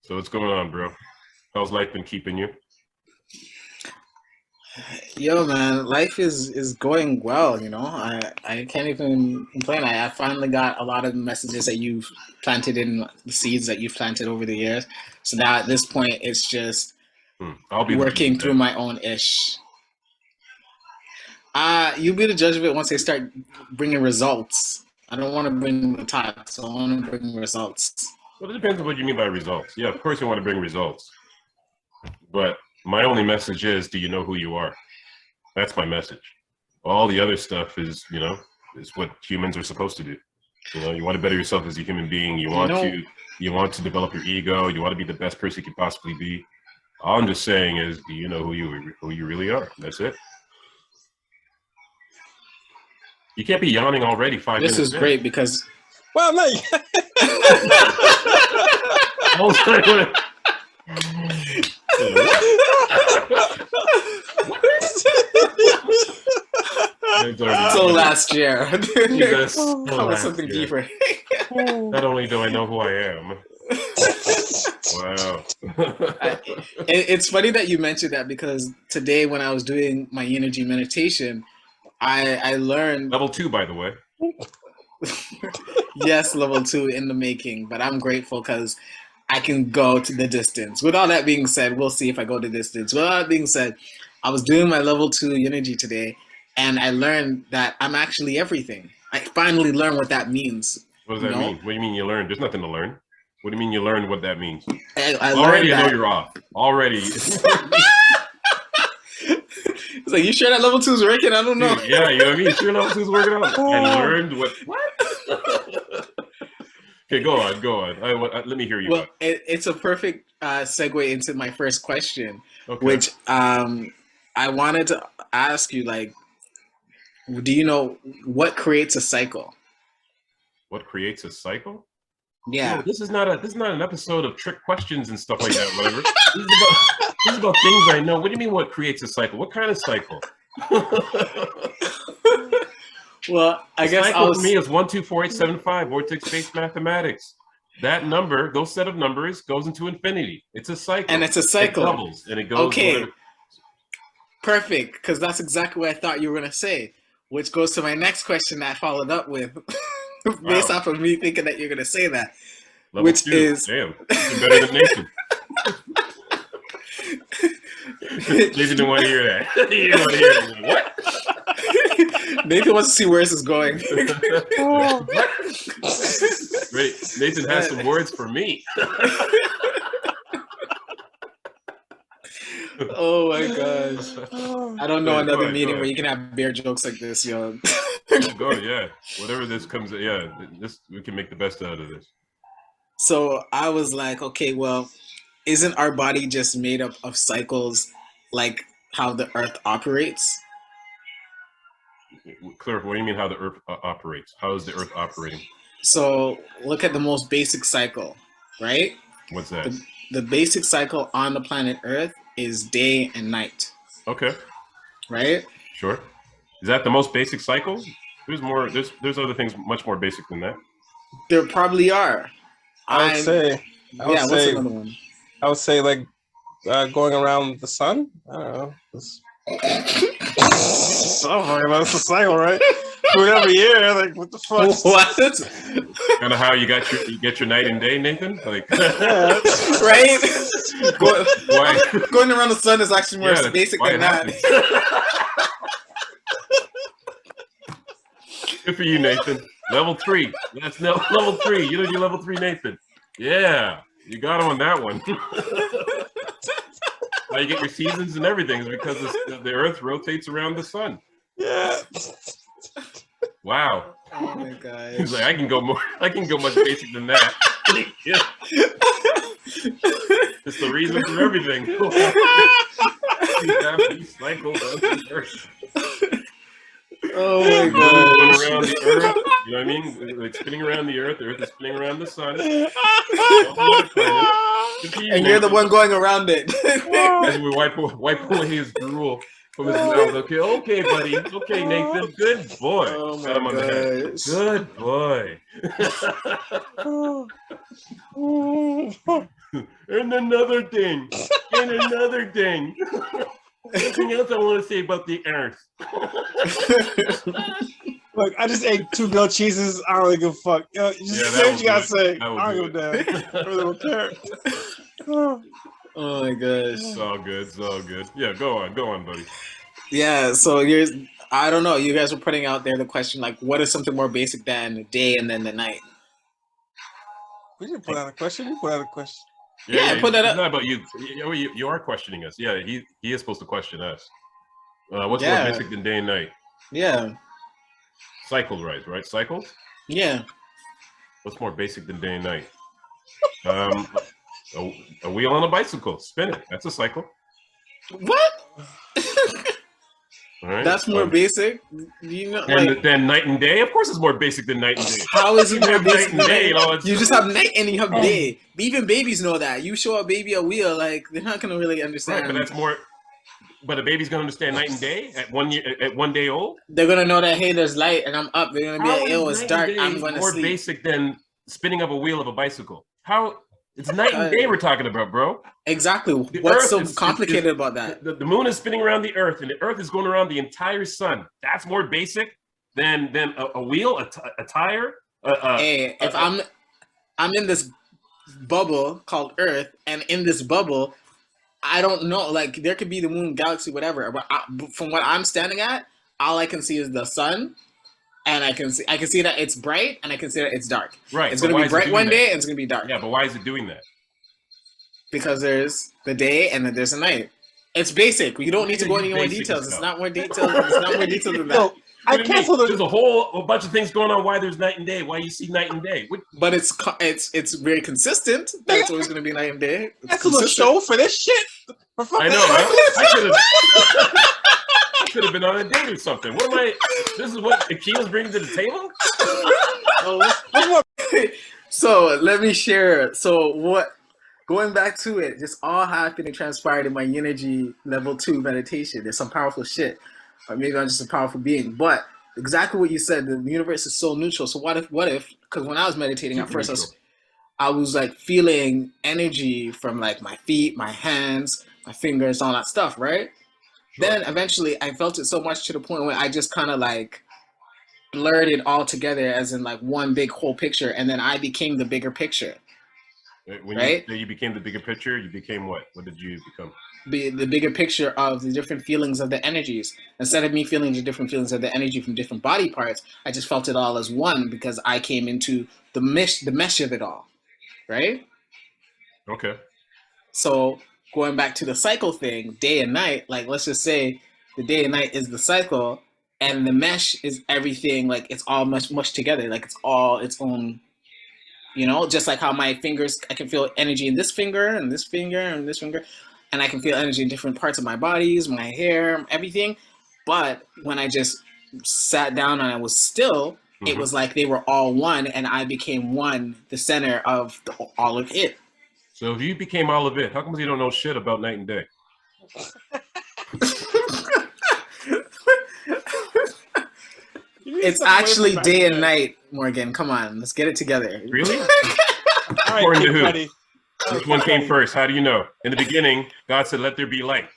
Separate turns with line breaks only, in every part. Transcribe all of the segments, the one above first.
So what's going on, bro? How's life been keeping you?
Yo, man, life is going well, you know. I can't even complain. I finally got a lot of messages that you've planted in the seeds that you've planted over the years. So now at this point, it's just
I'll be
working through my own ish. You'll be the judge of it once they start bringing results. I don't want to bring the top, so I want to bring results.
Well, it depends on what you mean by results. Yeah, of course you want to bring results. But my only message is, do you know who you are? That's my message. All the other stuff is, you know, is what humans are supposed to do. You know, you want to better yourself as a human being. You want to develop your ego. You want to be the best person you can possibly be. All I'm just saying is, do you know who you really are? That's it. You can't be yawning already 5 minutes.
This is great because.
Well, no.
So last year.
Something deeper. Not only do I know who I am. Wow.
It's funny that you mentioned that because today when I was doing my energy meditation, I learned
level 2, by the way.
Yes, level 2 in the making, but I'm grateful because I can go to the distance. With all that being said, we'll see if I go the distance. With all that being said, I was doing my level 2 energy today, and I learned that I'm actually everything. I finally learned what that means.
What does that mean? What do you mean you learned? There's nothing to learn. What do you mean you learned what that means?
I
already know you're off. Already.
It's like, you sure that level 2 is working? I don't know.
Dude, yeah, you know what I mean? Sure level 2 is working out. And learned what? Okay, go on. Let me hear you.
Well, it's a perfect segue into my first question, which I wanted to ask you, like, do you know what creates a cycle?
What creates a cycle?
Yeah.
No, this is not an episode of trick questions and stuff like that, whatever. This is about things I know. What do you mean what creates a cycle? What kind of cycle?
Well, I guess
cycle for me is 1, 2, 4, 8, 7, 5, vortex-based mathematics. That number, those set of numbers, goes into infinity. It's a cycle.
And it's a cycle.
It doubles and it goes.
Okay.
Whatever.
Perfect, because that's exactly what I thought you were going to say, which goes to my next question that I followed up with, based off of me thinking that you're going to say that,
Level
which
2.
is...
Damn, you're better than Nathan. Nathan didn't want to hear that. He didn't want to hear that. What?
Nathan wants to see where this is going.
Wait, Nathan has some words for me.
Oh my gosh. I don't know another meeting where you can have bear jokes like this, yo.
Go ahead, yeah. Whatever this comes, yeah, we can make the best out of this.
So I was like, okay, well, isn't our body just made up of cycles like how the earth operates?
Clarify, what do you mean how the earth operates? How is the earth operating?
So look at the most basic cycle, right?
What's that?
The basic cycle on the planet Earth is day and night.
Okay.
Right?
Sure. Is that the most basic cycle? There's more. There's other things much more basic than that.
There probably are.
I would say.
What's another one?
I would say like going around the sun. I don't know. That's a cycle, right? Every year, like what the fuck?
What?
Kind of how you get your night and day, Nathan. Like,
yeah. Right? Going around the sun is actually more basic than that.
Good for you, Nathan. Level 3. That's level 3. You know you level 3, Nathan. Yeah, you got him on that one. How you get your seasons and everything is because the Earth rotates around the sun.
Yeah.
Wow.
Oh my god.
He's like, I can go much basic than that. Yeah. It's the reason for everything. Cycles of the Earth.
Oh my god.
Going around the Earth. You know what I mean? Like spinning around the Earth is spinning around the sun.
And you're the one going around it.
As we wipe away his drool from his mouth. Okay, buddy. Okay, Nathan. Good boy.
Oh my
Pat him on the head. Good boy. And another thing. And another thing. Something else I want to say about the earth.
Look, I just ate 2 grilled cheeses. I don't really give a fuck. Yo, just say what you gotta say. I don't give a damn. I really don't care.
Oh my gosh.
It's all good. It's all good. Yeah, go on, buddy.
Yeah, so I don't know. You guys were putting out there the question, like, what is something more basic than the day and then the night?
We didn't put out a question. We put out a question.
Yeah, put that up.
It's not about you. You are questioning us. Yeah, he is supposed to question us. What's more basic than day and night?
Yeah.
Cycle, right? Cycles?
Yeah.
What's more basic than day and night? A wheel on a bicycle, spinning. That's a cycle.
What?
All right.
That's more basic. You know,
than night and day. Of course, it's more basic than night and day.
How is it more basic than day? You just have night and you have day. Even babies know that. You show a baby a wheel, like they're not gonna really understand.
Right, but that's more. But a baby's gonna understand night and day at 1 day old.
They're gonna know that hey, there's light and I'm up. They're gonna be like, oh, it's dark. I'm gonna
more
sleep.
Basic than spinning up a wheel of a bicycle. How? It's night and day we're talking about, bro.
Exactly. What's so complicated about that?
The moon is spinning around the earth, and the earth is going around the entire sun. That's more basic than a wheel, a tire.
Hey, if I'm in this bubble called Earth, and in this bubble, I don't know. Like there could be the moon, galaxy, whatever. But from what I'm standing at, all I can see is the sun. And I can see that it's bright, and I can see that it's dark.
Right.
It's going to be bright one day, and it's going to be dark.
Yeah, but why is it doing that?
Because there's the day, and then there's a night. It's basic. You don't need to go into more details. It's not more details. It's not more details than that.
No, I canceled it.
There's a bunch of things going on. Why there's night and day? Why you see night and day?
But it's very consistent. That's always going to be night and day.
That's a little show for this shit.
I know. I could have been on a date or something. What am I? This is what Akeem's bringing to the table?
So let me share. So going back to it, just all happened and transpired in my Energy level 2 meditation. There's some powerful shit. Or maybe I'm just a powerful being. But exactly what you said, the universe is so neutral. So what if, because when I was meditating at first, I was like feeling energy from like my feet, my hands, my fingers, all that stuff, right? Then eventually I felt it so much to the point where I just kind of like blurred it all together as in like one big whole picture. And then I became the bigger picture.
When you became the bigger picture, you became what? What did you become?
The bigger picture of the different feelings of the energies. Instead of me feeling the different feelings of the energy from different body parts, I just felt it all as one because I came into the mesh of it all. Right?
Okay.
So going back to the cycle thing, day and night, like let's just say the day and night is the cycle and the mesh is everything, like it's all mushed together, like it's all its own, you know, just like how my fingers, I can feel energy in this finger and this finger and this finger, and I can feel energy in different parts of my bodies, my hair, everything. But when I just sat down and I was still, it was like they were all one and I became one, the center of all of it.
So if you became all of it, how come you don't know shit about night and day?
It's actually day and night, Morgan. Come on, let's get it together.
Really?
All
According
right,
to who?
buddy.
Which one came first? How do you know? In the beginning, God said, "Let there be light."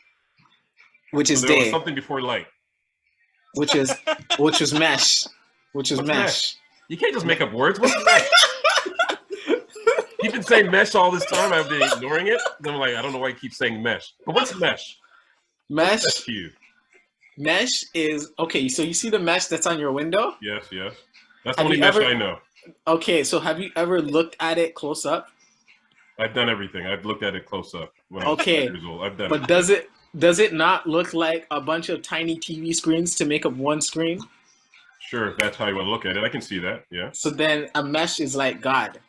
Which is
so there
day.
was something before light.
Which is mesh. Which is
What's
mesh.
You can't just make up words. What's mesh? You've been saying mesh all this time. I've been ignoring it. Then I'm like, I don't know why you keep saying mesh. But what's mesh?
Mesh.
What's to you?
Mesh is okay. So you see the mesh that's on your window?
Yes. That's the only mesh I know.
Okay, so have you ever looked at it close up?
I've done everything. I've looked at it close up when I was 5 years old. I've done
but
it.
does it not look like a bunch of tiny TV screens to make up one screen?
Sure, if that's how you want to look at it. I can see that. Yeah.
So then a mesh is like God.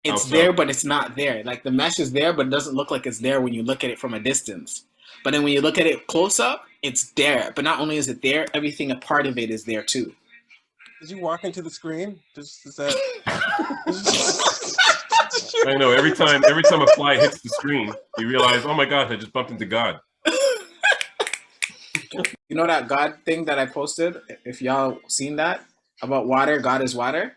It's
so?
there, but it's not there. Like the mesh is there, but it doesn't look like it's there when you look at it from a distance. But then when you look at it close up, it's there. But not only is it there, everything a part of it is there too.
Did you walk into the screen? Is that?
I know. Every time a fly hits the screen, you realize, oh my God, I just bumped into God.
You know that God thing that I posted? If y'all seen that about water, God is water.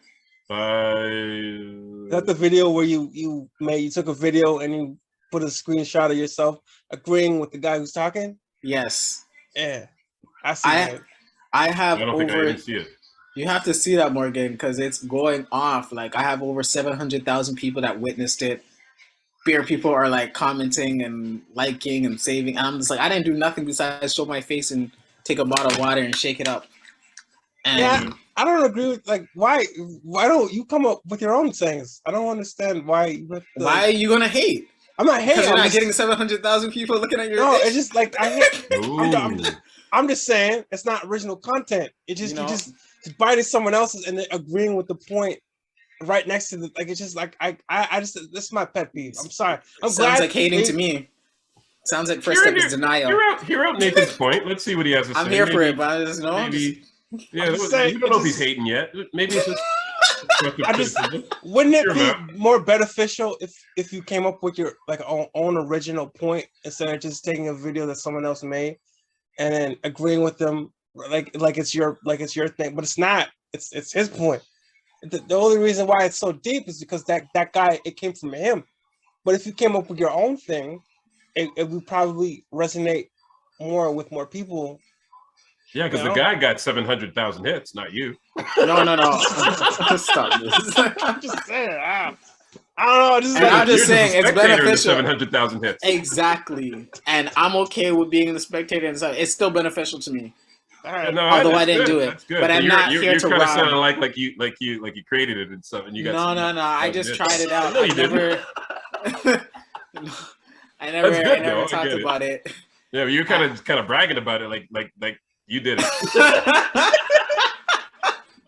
Is that the video where you took a video and you put a screenshot of yourself agreeing with the guy who's talking?
Yes.
Yeah, I see that.
I have
I don't think I even see it.
You have to see that, Morgan, because it's going off. Like, I have over 700,000 people that witnessed it. Beer people are like commenting and liking and saving. And I'm just like, I didn't do nothing besides show my face and take a bottle of water and shake it up. And
yeah, I don't agree with like why don't you come up with your own things? I don't understand why.
Why are you gonna hate?
I'm not hating.
Because you're not getting 700,000 people looking at your.
No, it's just like I hate. I'm just saying it's not original content. It just you just biting someone else's and then agreeing with the point right next to the like. It's just like I just this is my pet peeve. I'm sorry.
Sounds like hating to me. Sounds like first step is denial.
Hear out Nathan's point. Let's see what he has to say.
I'm here for it, but I just know.
Maybe, yeah, we don't know if he's hating yet. Maybe it's just.
Wouldn't it be more beneficial if you came up with your like own original point instead of just taking a video that someone else made and then agreeing with them like it's your thing, but it's not. It's his point. The only reason why it's so deep is because that guy, it came from him. But if you came up with your own thing, it would probably resonate more with more people.
Yeah, because the guy got 700,000 hits, not you.
No. Stop this.
I'm just saying. I don't know.
I'm just saying it's beneficial.
700,000 hits.
Exactly, and I'm okay with being the spectator, and so it's still beneficial to me.
Right. No,
although I didn't do it, but I'm not here to rob.
You're kind of sounding like you created it and stuff, and you got
no. I just tried it out.
No, you didn't.
I never talked about it.
Yeah, but you're kind of bragging about it, like you did it.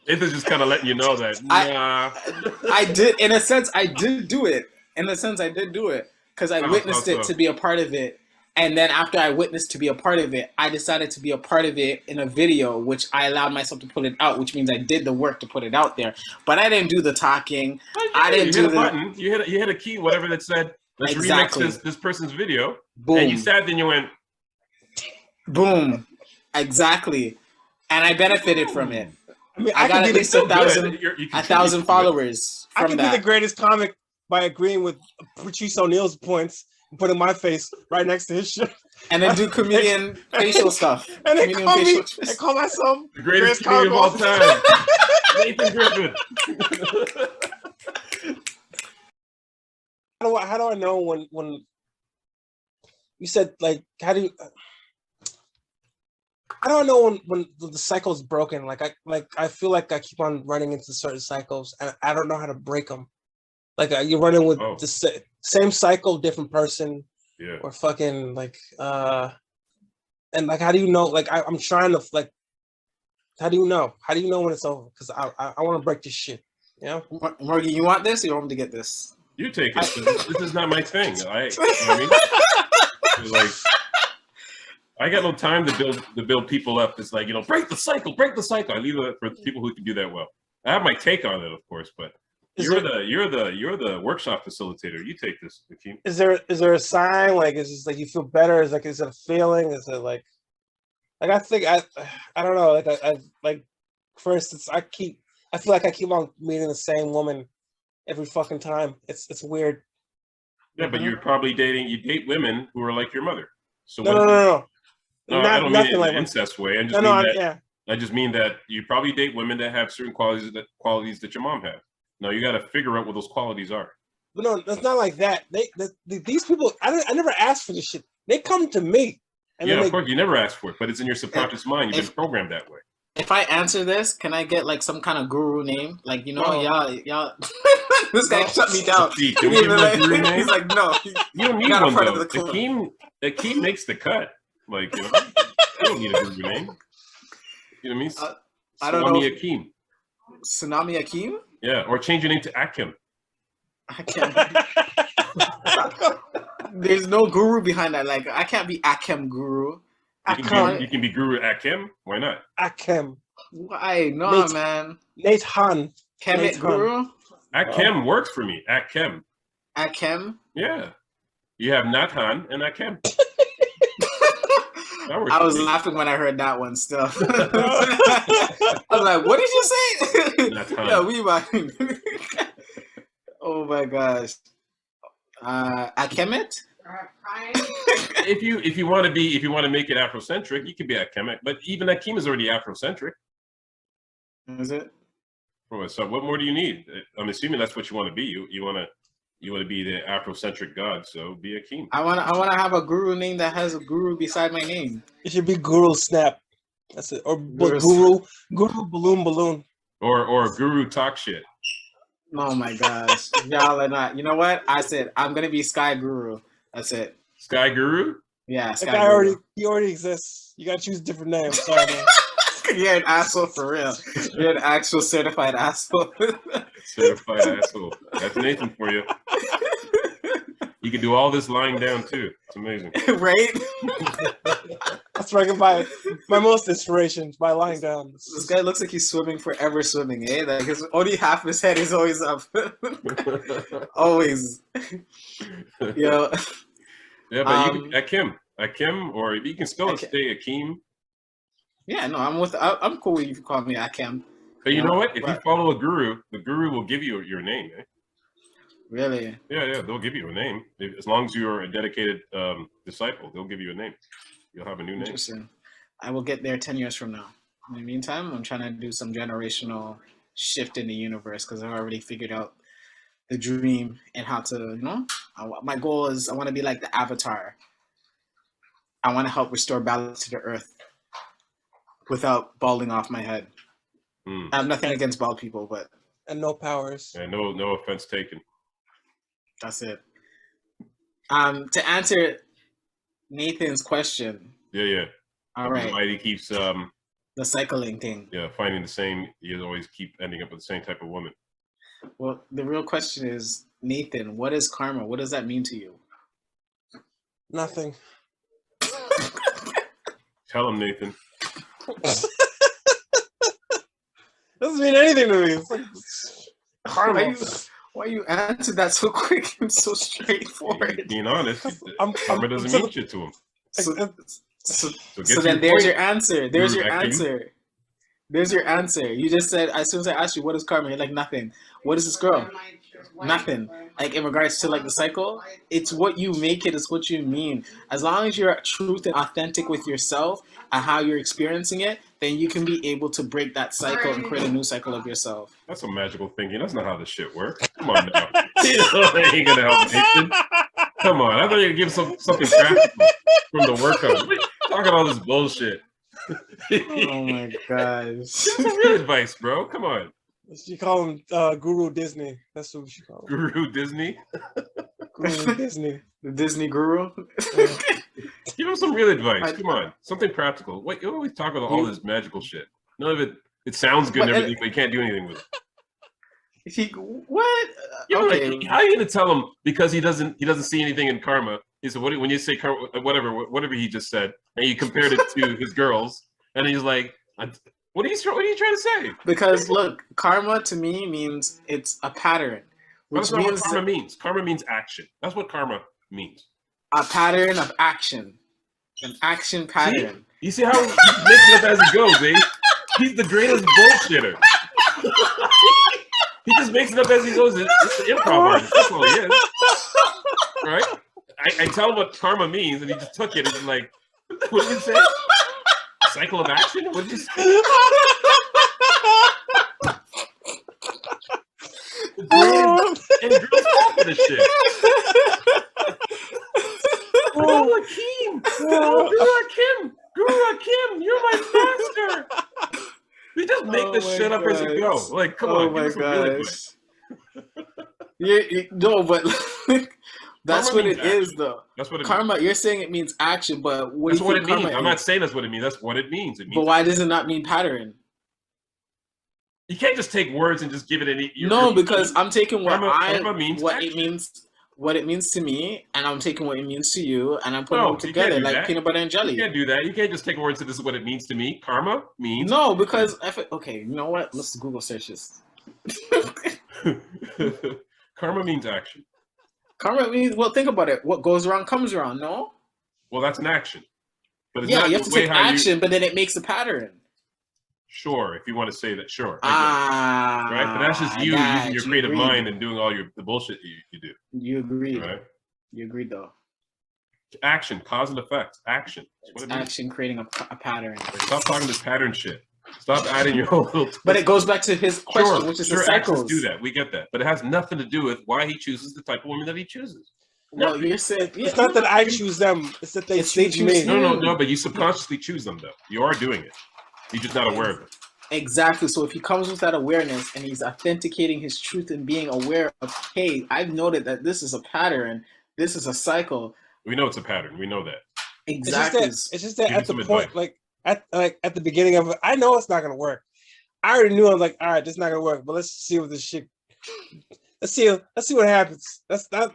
Nathan's just kind of letting you know that.
I did, in a sense, I did do it. Because I witnessed it to be a part of it. And then after I witnessed to be a part of it, I decided to be a part of it in a video, which I allowed myself to put it out, which means I did the work to put it out there. But I didn't do the talking. I didn't do the
button. You hit a key, whatever that said. Let's remix this person's video.
Boom.
And you sat there and you went.
Boom. Exactly. And I benefited from it.
I mean,
I got at least 1,000 followers.
I can be the greatest comic by agreeing with Patrice O'Neal's points. Put in my face right next to his shit,
and then do comedian facial stuff.
And they call myself
the greatest comedian of all time, Nathan Griffith.
How do I know when you said like how do I know when the cycle's broken? I feel like I keep on running into certain cycles, and I don't know how to break them. Like you're running with the same cycle, different person, or fucking like, and like, how do you know? Like, I'm trying to like, how do you know? How do you know when it's over? Because I want to break this shit. You know,
Morgan, you want this or you want me to get this?
You take it. This is not my thing. You know what I mean? Like, I got no time to build people up. It's like, break the cycle. I leave it for people who can do that well. I have my take on it, of course, but. You're the workshop facilitator. You take this, Akeem.
Is there a sign? Like, is this like you feel better? Is it a feeling? Is it like I think I don't know. Like I like for instance, I feel like I keep on meeting the same woman every fucking time. It's weird.
Yeah, but you're probably you date women who are like your mother. So
no.
I don't mean it in an incest way. I just mean that you probably date women that have certain qualities that your mom has. No, you got to figure out what those qualities are.
But no, it's not like that. These people, I never asked for this shit. They come to me.
And of course, you never asked for it, but it's in your subconscious mind. You've been programmed that way.
If I answer this, can I get like some kind of guru name? Like, y'all. This guy shut me down.
He's
like, no.
You don't need one though. Akeem makes the cut. Like, you don't need a guru name. You know what I mean?
I don't know.
Akeem.
Tsunami Akeem?
Yeah, or change your name to Akim.
There's no guru behind that. Like, I can't be Akim guru.
You can be Guru Akim. Why not?
Akim.
Why? No, man.
Nathan.
Kemet Guru?
Akim works for me. Akim.
Akim?
Yeah. You have Nathan and Akim. That works
I was
for me.
laughing when I heard that one still. I was like, what did you say?
That time.
Yeah, we might. Oh my gosh. Akemet?
If you want to make it Afrocentric, you could be Akemic, but even Akeem is already Afrocentric.
Is it?
So what more do you need? I'm assuming that's what you want to be. You want to be the Afrocentric god, so be Akeem.
I wanna have a guru name that has a guru beside my name.
It should be Guru Snap. That's it. Or
Guru
Guru Balloon.
Or Guru Talk Shit.
Oh my gosh. Y'all are not. You know what? I said I'm gonna be Sky Guru. That's it.
Sky Guru?
Yeah,
That
Sky
guy
Guru.
he already exists. You gotta choose a different name. Sorry, man.
You're an asshole for real. You're an actual certified asshole.
Certified asshole. That's Nathan for you. You can do all this lying down too. It's amazing.
Right?
That's where I can buy my most inspiration by lying down.
This guy looks like he's swimming forever swimming, eh? Like only half his head is always up. Always. Yo.
Yeah, but you Akim, or you can still stay Akeem.
Yeah, no, I'm cool with you call me Akim.
But you know what? If you follow a guru, the guru will give you your name, eh?
Really?
Yeah, they'll give you a name. As long as you're a dedicated disciple, they'll give you a name. You'll have a new name.
Interesting. I will get there 10 years from now. In the meantime, I'm trying to do some generational shift in the universe because I've already figured out the dream and how to, my goal is I want to be like the Avatar. I want to help restore balance to the earth without balding off my head. I have nothing against bald people, but...
And no powers.
And no offense taken.
That's it. To answer Nathan's question.
Yeah.
All right.
Mighty keeps
the cycling thing.
Yeah, finding the same. You always keep ending up with the same type of woman.
Well, the real question is, Nathan, what is karma? What does that mean to you?
Nothing.
Tell him, Nathan.
Doesn't mean anything to me. It's like
karma. Why you answered that so quick and so straightforward?
Being honest, karma doesn't mean shit to him.
So then there's your answer. There's your answer. There's your answer. You just said, as soon as I asked you, what is karma? You're like, nothing. What is this girl? Nothing. Like, in regards to, like, the cycle, it's what you make it. It's what you mean. As long as you're truth and authentic with yourself and how you're experiencing it, then you can be able to break that cycle and create a new cycle of yourself.
That's some magical thinking. That's not how this shit works. Come on now. That ain't gonna help Nathan. Come on. I thought you would give something practical from the workout. Talking all this bullshit.
Oh my gosh.
Give some real advice, bro. Come on.
You call him Guru Disney. That's what we should call him.
Guru Disney?
Guru Disney.
The Disney guru?
Give him some real advice. Come on. Something practical. Wait, you always talk about all this magical shit. None of it sounds good and everything, but you can't do anything with it.
What?
Okay. How are you gonna tell him because he doesn't see anything in karma? He said, when you say karma, whatever he just said, and you compared it to his girls, and he's like, what are you trying to say?
Because look, karma to me means it's a pattern.
That's not what karma means. Karma means action. That's what karma means.
A pattern of action. An action pattern.
You see how he makes it up as he goes, eh? He's the greatest bullshitter. He just makes it up as he goes. It's the improv artist. That's all he is. Right? I tell him what karma means, and he just took it and he's like, what did you say? Cycle of action? What did you say? And girls fall for this shit. Oh, Akeem! Guru Akeem, you're my master! We just make this shit up as we go. Like, come on, give us some real advice.
No, but that's
karma
what it
action.
is, though.
That's what it
karma,
means.
You're saying it means action, but what
that's
do you
what
think
it means.
karma
I'm
is?
not saying that's what it means. That's what it means. It means.
But why does it not mean pattern?
You can't just take words and just give it any.
No, because I'm taking what
what
it means to me, and I'm taking what it means to you, and I'm putting them together like peanut butter and jelly.
You can't do that. You can't just take words and this is what it means to me. Karma means
no, because okay, you know what? Let's Google search this.
Karma means action.
Karma means, well, think about it. What goes around comes around. No.
Well, that's an action. But it's
Yeah,
not
you have to
the way
take
how
action, but then it makes a pattern.
Sure, if you want to say that, sure. I get it. Right? But that's just you using your creative mind and doing all the bullshit you do.
You agreed.
Right?
You agreed, though.
Action, cause and effect. Action.
It's action creating a pattern.
Stop talking this pattern shit. Stop adding your own little twist.
But it goes back to his question, which is the cycles.
Actions do that. We get that. But it has nothing to do with why he chooses the type of woman that he chooses.
Well, you're saying
it's not that I choose them; it's that they choose me.
No. But you subconsciously choose them, though. You are doing it. You're just not aware of it.
Exactly. So if he comes with that awareness and he's authenticating his truth and being aware of, hey, I've noted that this is a pattern, this is a cycle.
We know it's a pattern. We know that.
Exactly.
It's just that at the point, advice. At the beginning of it, I know it's not gonna work. I already knew. I was like, all right, this is not gonna work. But let's see what this shit. Let's see what happens.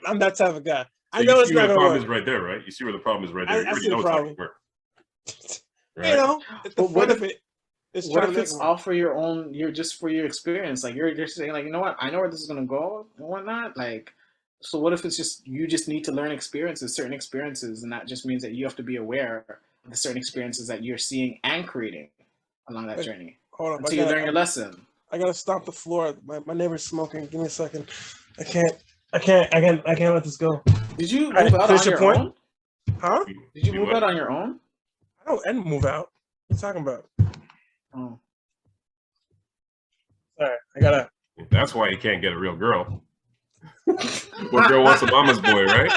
I'm that type of guy.
So I know it's not gonna work. The problem is right there, right? You see where the problem is right there.
I see the problem. Right? You know,
but what if it's all for your own? You're just for your experience. Like you're saying, like, you know what? I know where this is gonna go and whatnot. Like, so what if it's just you just need to learn certain experiences, and that just means that you have to be aware of the certain experiences that you're seeing and creating along that journey.
Hold up,
until you learn your lesson.
I gotta stomp the floor. My neighbor's smoking. Give me a second. I can't let this go.
Did you move out on your own?
Huh?
Did you move out on your own?
I didn't move out. What are you talking about?
Oh.
Sorry, I gotta.
That's why you can't get a real girl. What girl wants a mama's boy, right?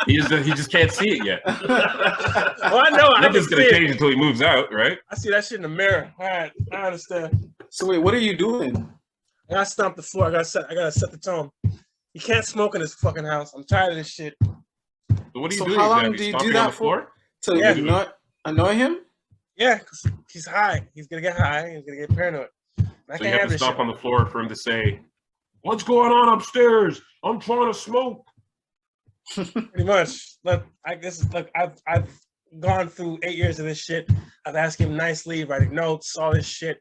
He just can't see it yet.
Well, I know.
I'm just gonna change until he moves out, right?
I see that shit in the mirror. All right, I understand.
So wait, what are you doing?
I gotta stomp the floor. I gotta set the tone. You can't smoke in this fucking house. I'm tired of this shit.
So what are you doing?
How long do you do that for? To annoy him?
Yeah, because he's high. He's gonna get high. He's gonna get paranoid.
So you have to stomp on the floor for him to say, "What's going on upstairs? I'm trying to smoke."
Pretty much. Look, I've gone through 8 years of this shit. I've asked him nicely, writing notes, all this shit,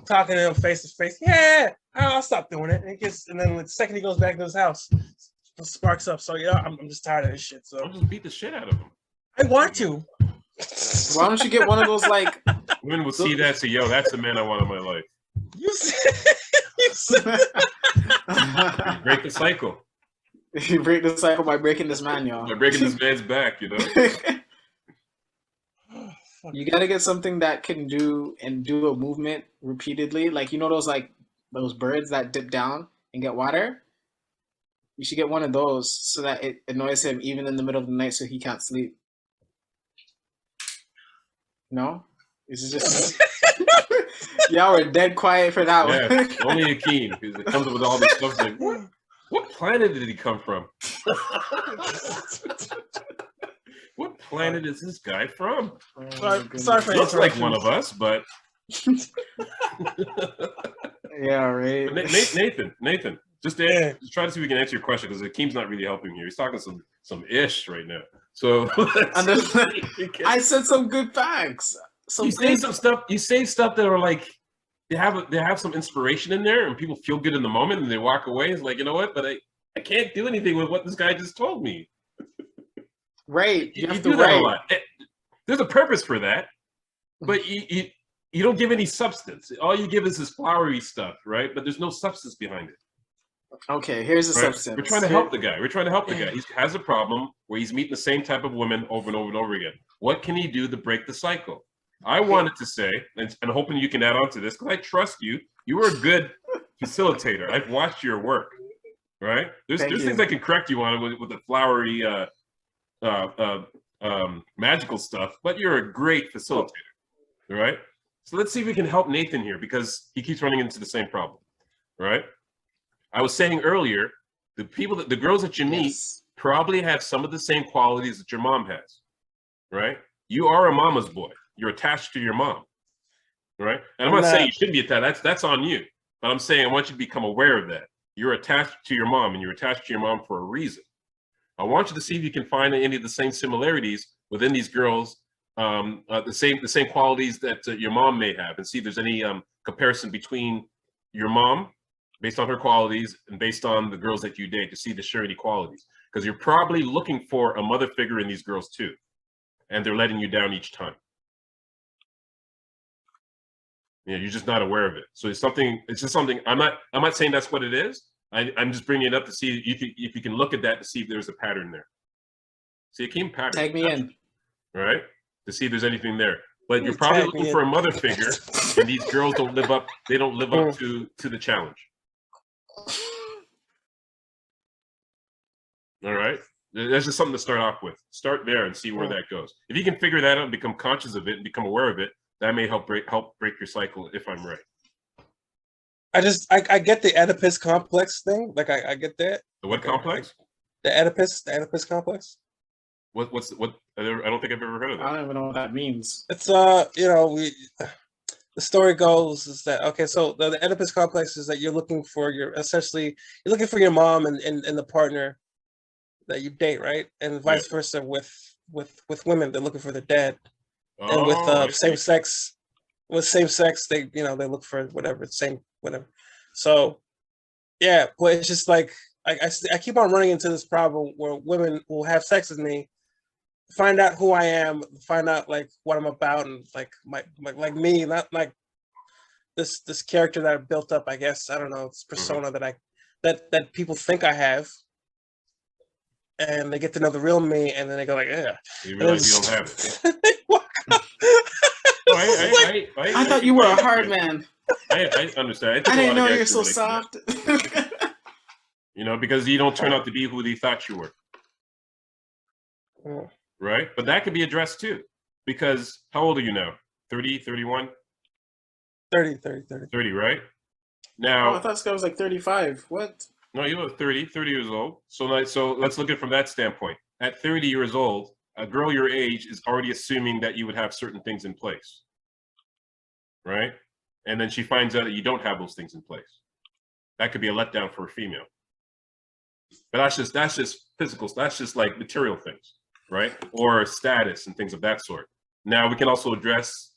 talking to him face to face. Yeah, I'll stop doing it. And then the second he goes back to his house, it sparks up. So yeah, I'm just tired of this shit. So
I'll just beat the shit out of him.
I want to.
Why don't you get one of those like?
Women will see that, say, "Yo, that's the man I want in my life."
You said.
You break the cycle.
You break the cycle by breaking this man, y'all.
By breaking this man's back, you know.
You gotta get something that can do a movement repeatedly. Like, you know those birds that dip down and get water? You should get one of those so that it annoys him even in the middle of the night so he can't sleep. No? Is it just y'all were dead quiet for that one.
Yeah, only Akeem, because it comes up with all this stuff like, what planet did he come from? What planet is this guy from?
Sorry for
looks like one of us, but
yeah, right.
Nathan, just try to see if we can answer your question, because Akeem's not really helping here. He's talking some ish right now. So
I said some good facts.
You say some stuff. You say stuff that are like they have some inspiration in there, and people feel good in the moment, and they walk away. It's like, you know what? But I can't do anything with what this guy just told me.
Right.
You do that a lot. There's a purpose for that, but you don't give any substance. All you give is this flowery stuff, right? But there's no substance behind it.
Okay, here's the substance.
We're trying to help the guy. He has a problem where he's meeting the same type of women over and over and over again. What can he do to break the cycle? I wanted to say, and hoping you can add on to this, because I trust you. You are a good facilitator. I've watched your work, right? There's things I can correct you on with the flowery, magical stuff, but you're a great facilitator, right? So let's see if we can help Nathan here, because he keeps running into the same problem, right? I was saying earlier, the girls that you meet probably have some of the same qualities that your mom has, right? You are a mama's boy. You're attached to your mom, right? And I'm not saying you shouldn't be attached. That's on you. But I'm saying I want you to become aware of that. You're attached to your mom, and you're attached to your mom for a reason. I want you to see if you can find any of the same similarities within these girls, the same qualities that your mom may have, and see if there's any comparison between your mom, based on her qualities, and based on the girls that you date, to see the surety qualities. Because you're probably looking for a mother figure in these girls too, and they're letting you down each time. You know, you're just not aware of it. So it's something. It's just something. I'm not saying that's what it is. I'm just bringing it up to see if you can look at that to see if there's a pattern there. See, Akeem, pattern.
Tag me in.
Right? To see if there's anything there. But you're probably looking for a mother figure, and these girls don't live up. They don't live up to the challenge. All right, that's just something to start off with. Start there and see where that goes. If you can figure that out and become conscious of it and become aware of it, that may help break your cycle. If I'm right.
I get the Oedipus complex thing. Like I get that.
The what complex?
The Oedipus complex.
I don't think I've ever heard of that.
I don't even know what that means.
It's the story goes is that so the Oedipus complex is that you're looking for your mom and the partner that you date, right? And vice versa with women, they're looking for their dad. And with same sex they they look for whatever. So yeah, but it's just like I keep on running into this problem where women will have sex with me, find out who I am, find out like what I'm about, and like like me, not like this character that I built up, I guess. I don't know, this persona that people think I have. And they get to know the real me, and then they go like, "Yeah."
You realize you don't have it.
I thought you were a hard man.
I understand.
I didn't know you're so soft.
Because you don't turn out to be who they thought you were. Right? But that could be addressed too. Because how old are you now? 30, 31?
30,
right? Now,
I thought this guy was like 35. What?
No, you were 30 years old. So let's look at it from that standpoint. At 30 years old, a girl your age is already assuming that you would have certain things in place. Right? And then she finds out that you don't have those things in place. That could be a letdown for a female. But that's just physical. That's just like material things, right? Or status and things of that sort. Now we can also address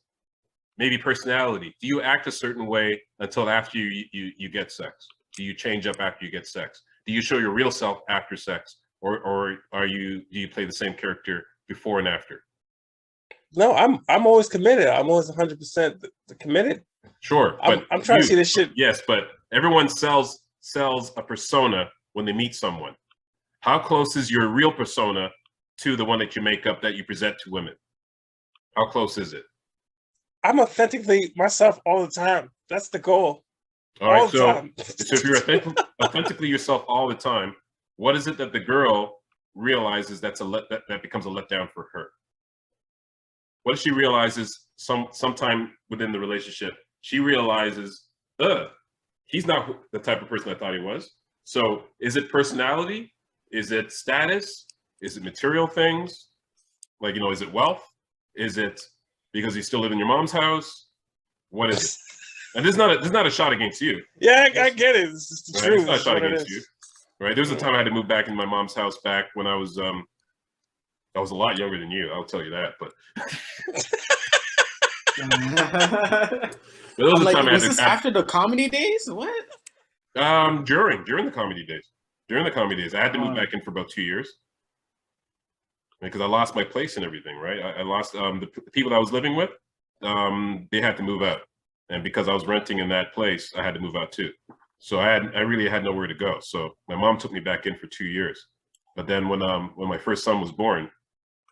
maybe personality. Do you act a certain way until after you get sex? Do you change up after you get sex? Do you show your real self after sex, or do you play the same character before and after?
No, I'm always committed. I'm always 100% committed.
Sure, but
I'm trying to see this shit.
Yes, but everyone sells a persona when they meet someone. How close is your real persona to the one that you make up that you present to women? How close is it?
I'm authentically myself all the time. That's the goal.
All right, so if you're authentically yourself all the time, what is it that the girl realizes that becomes a letdown for her? What if she realizes sometime within the relationship, she realizes, he's not the type of person I thought he was. So is it personality? Is it status? Is it material things? Like, is it wealth? Is it because you still live in your mom's house? What is it? And this is not a shot against you.
Yeah, I get it. It's the truth.
It's not a shot against you. Right? There was a time I had to move back in my mom's house back when I was a lot younger than you, I'll tell you that. But there was a time I had to,
after the comedy days? What?
During the comedy days. During the comedy days. I had to move back in for about 2 years. Because I lost my place and everything, right? I lost the people that I was living with, they had to move out. And because I was renting in that place, I had to move out too. So I really had nowhere to go. So my mom took me back in for 2 years. But then when my first son was born,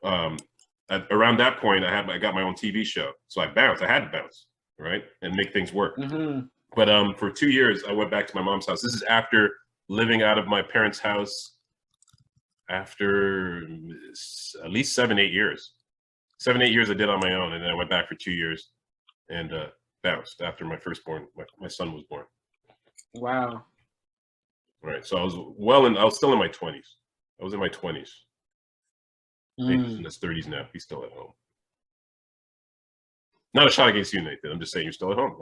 around that point, I got my own TV show. So I had to bounce, right? And make things work. Mm-hmm. But for 2 years, I went back to my mom's house. This is after living out of my parents' house after at least 7-8 years. 7-8 years I did on my own. And then I went back for 2 years and bounced after my son was born.
Wow.
Right. So I was still in my 20s. I was in my 20s. He's in his 30s now. He's still at home. Not a shot against you, Nathan. I'm just saying you're still at home.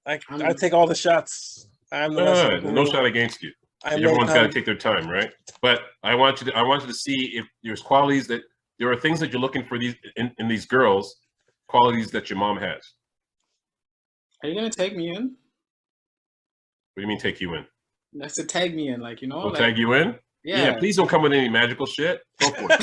I take all the shots.
No shot against you. Everyone's got to take their time, right? But I want you to see if there's qualities that there are things that you're looking for in these girls, qualities that your mom has.
Are you gonna tag me in?
What do you mean take you in?
That's to tag me in,
We'll tag you in?
Yeah.
Please don't come with any magical shit. Go for it.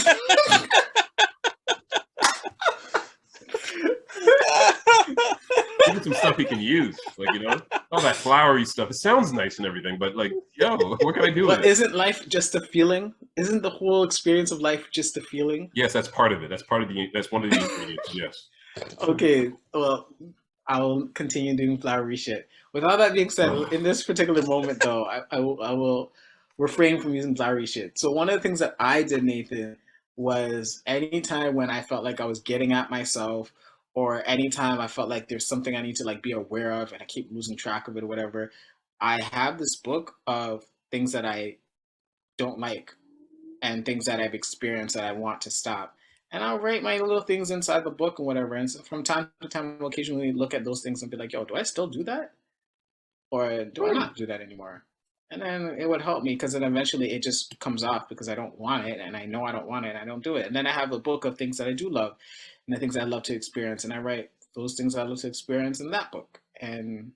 some stuff he can use. Like, you know, all that flowery stuff. It sounds nice and everything, but like, yo, what can I do with
But
it?
isn't life just a feeling? Isn't the whole experience of life just a feeling?
Yes, that's part of it. That's one of the ingredients. Yes.
Okay, well, I'll continue doing flowery shit. With all that being said, in this particular moment, though, I will refrain from using flowery shit. So one of the things that I did, Nathan, was anytime when I felt like I was getting at myself, or anytime I felt like there's something I need to like be aware of, and I keep losing track of it or whatever, I have this book of things that I don't like and things that I've experienced that I want to stop. And I'll write my little things inside the book and whatever. And so from time to time, I'll occasionally look at those things and be like, yo, do I still do that? Or do I not do that anymore? And then it would help me because then eventually it just comes off because I don't want it. And I know I don't want it and I don't do it. And then I have a book of things that I do love and the things I love to experience. And I write those things I love to experience in that book and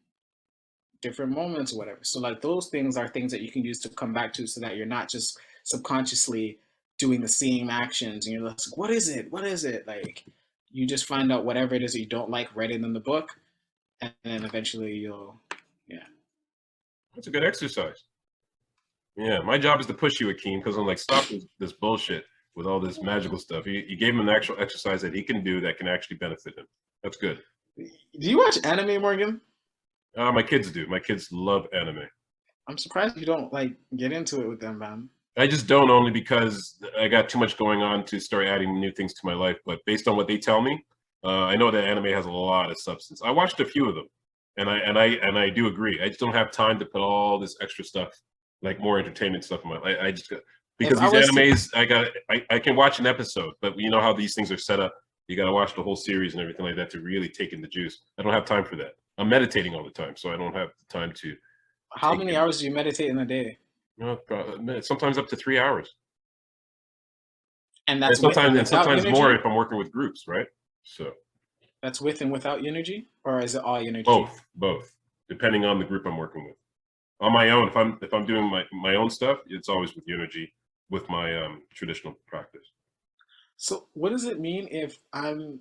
different moments or whatever. So like those things are things that you can use to come back to so that you're not just subconsciously doing the same actions and you're like, what is it? What is it? Like you just find out whatever it is that you don't like, write it in the book, and then eventually you'll, yeah.
That's a good exercise. Yeah, my job is to push you, Akeem, because I'm like, stop this bullshit with all this magical stuff. You gave him an actual exercise that he can do that can actually benefit him. That's good.
Do you watch anime, Morgan?
My kids do. My kids love anime.
I'm surprised you don't like get into it with them, man.
I just don't, only because I got too much going on to start adding new things to my life. But based on what they tell me, I know that anime has a lot of substance. I watched a few of them, and I do agree. I just don't have time to put all this extra stuff, like more entertainment stuff in my life. I just because these animes, I can watch an episode, but you know how these things are set up. You got to watch the whole series and everything like that to really take in the juice. I don't have time for that. I'm meditating all the time, so I don't have the time to.
How many hours do you meditate in a day?
You know, sometimes up to 3 hours.
And that's
sometimes more if I'm working with groups, right? So
that's with and without energy, or is it all energy?
Both, depending on the group I'm working with. On my own, if I'm doing my own stuff, it's always with energy, with my traditional practice.
So what does it mean if I'm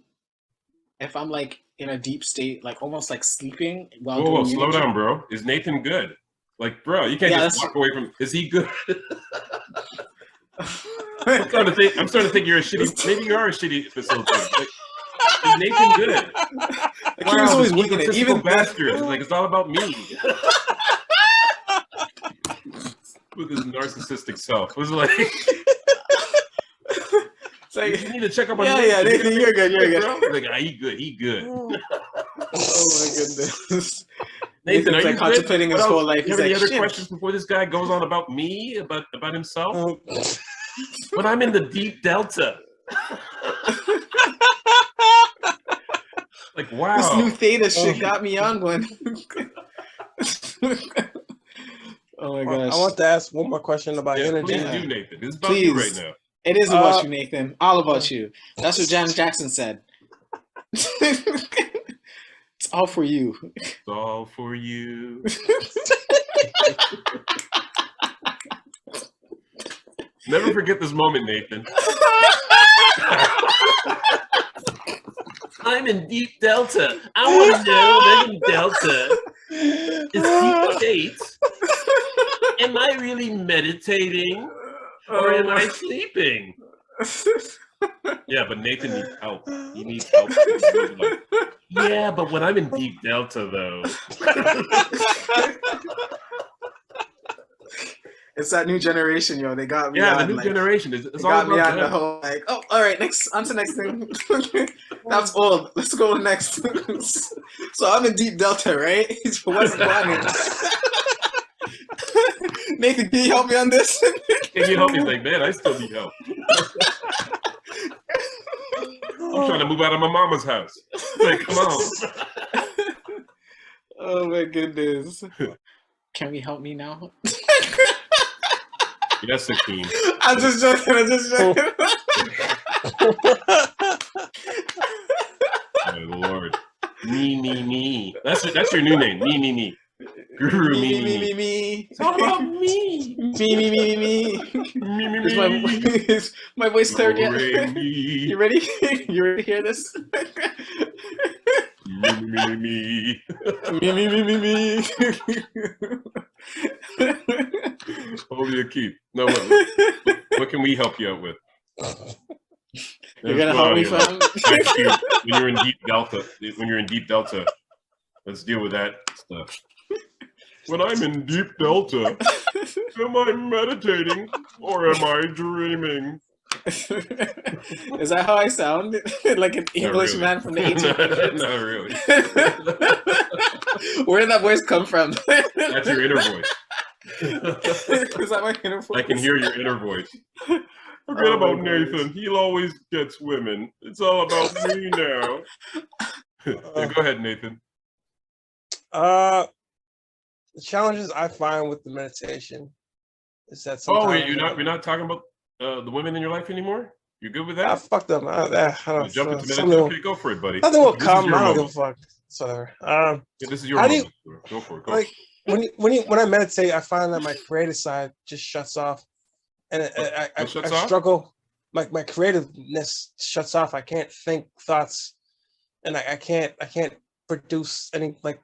like in a deep state, like almost like sleeping while doing
slow
energy?
down, bro. Is Nathan good? Like, bro, you can't just walk away from. Is he good? I'm starting to think you're a shitty. Maybe you are a shitty facilitator. Like, is Nathan good?
He was always winging it. Even
bastard. Like it's all about me. With his narcissistic self, it was like. You need to check up on.
Yeah, Nathan, you're good. You're good.
Like, he good. He good.
Oh my goodness.
Nathan, are you
contemplating his whole life?
You have any other questions before this guy goes on about me, about himself? When I'm in the deep delta. Like, wow.
This new theta shit got me on one. Oh my gosh.
I want to ask one more question about energy.
Please do, Nathan. This is about you right now.
It is about you, Nathan. All about you. That's what Janet Jackson said. It's all for you.
It's all for you. Never forget this moment, Nathan. I'm in deep delta. I want to know that in delta is deep state. Am I really meditating? Or am I sleeping? Yeah, but Nathan needs help. He needs help. Like, yeah, but when I'm in deep delta, though.
It's that new generation, yo. They got me.
Yeah,
on,
the new generation. It's
they
all
got me
about
on
them.
the whole like. Oh, all right. Next, on to the next thing. That's old. Let's go next. So I'm in deep delta, right? What's planning? Nathan, can you help me on this?
Can you help me? Like, man, I still need help. I'm trying to move out of my mama's house. Like, come on.
Oh my goodness. Can we help me now?
Yes, Akeem.
I'm just joking.
My Lord. Me. That's your new name. Me. Guru me. It's all about me.
Me. Is my voice cleared yet? You ready? You ready to hear this?
Me.
Me.
Holy Akeem. No, what can we help you out with?
You're gonna help me, fam?
When you're in deep delta, let's deal with that stuff. When I'm in deep delta, am I meditating or am I dreaming?
Is that how I sound? Like an English man from the 1800s?
Not really.
Where did that voice come from?
That's your inner voice.
Is that my inner voice?
I can hear your inner voice. Forget about Nathan. He always gets women. It's all about me now. Yeah, go ahead, Nathan.
The challenges I find with the meditation is that sometimes.
Oh, wait, you're not talking about the women in your life anymore? You good with that?
I fucked up. I don't
jump into meditation. Okay, go for it, buddy.
Nothing will come. I don't give a fuck. It's whatever.
Yeah, this is your moment. Go for it. Go.
Like when I meditate, I find that my creative side just shuts off, and I struggle. My creativeness shuts off. I can't think thoughts, and I can't produce any like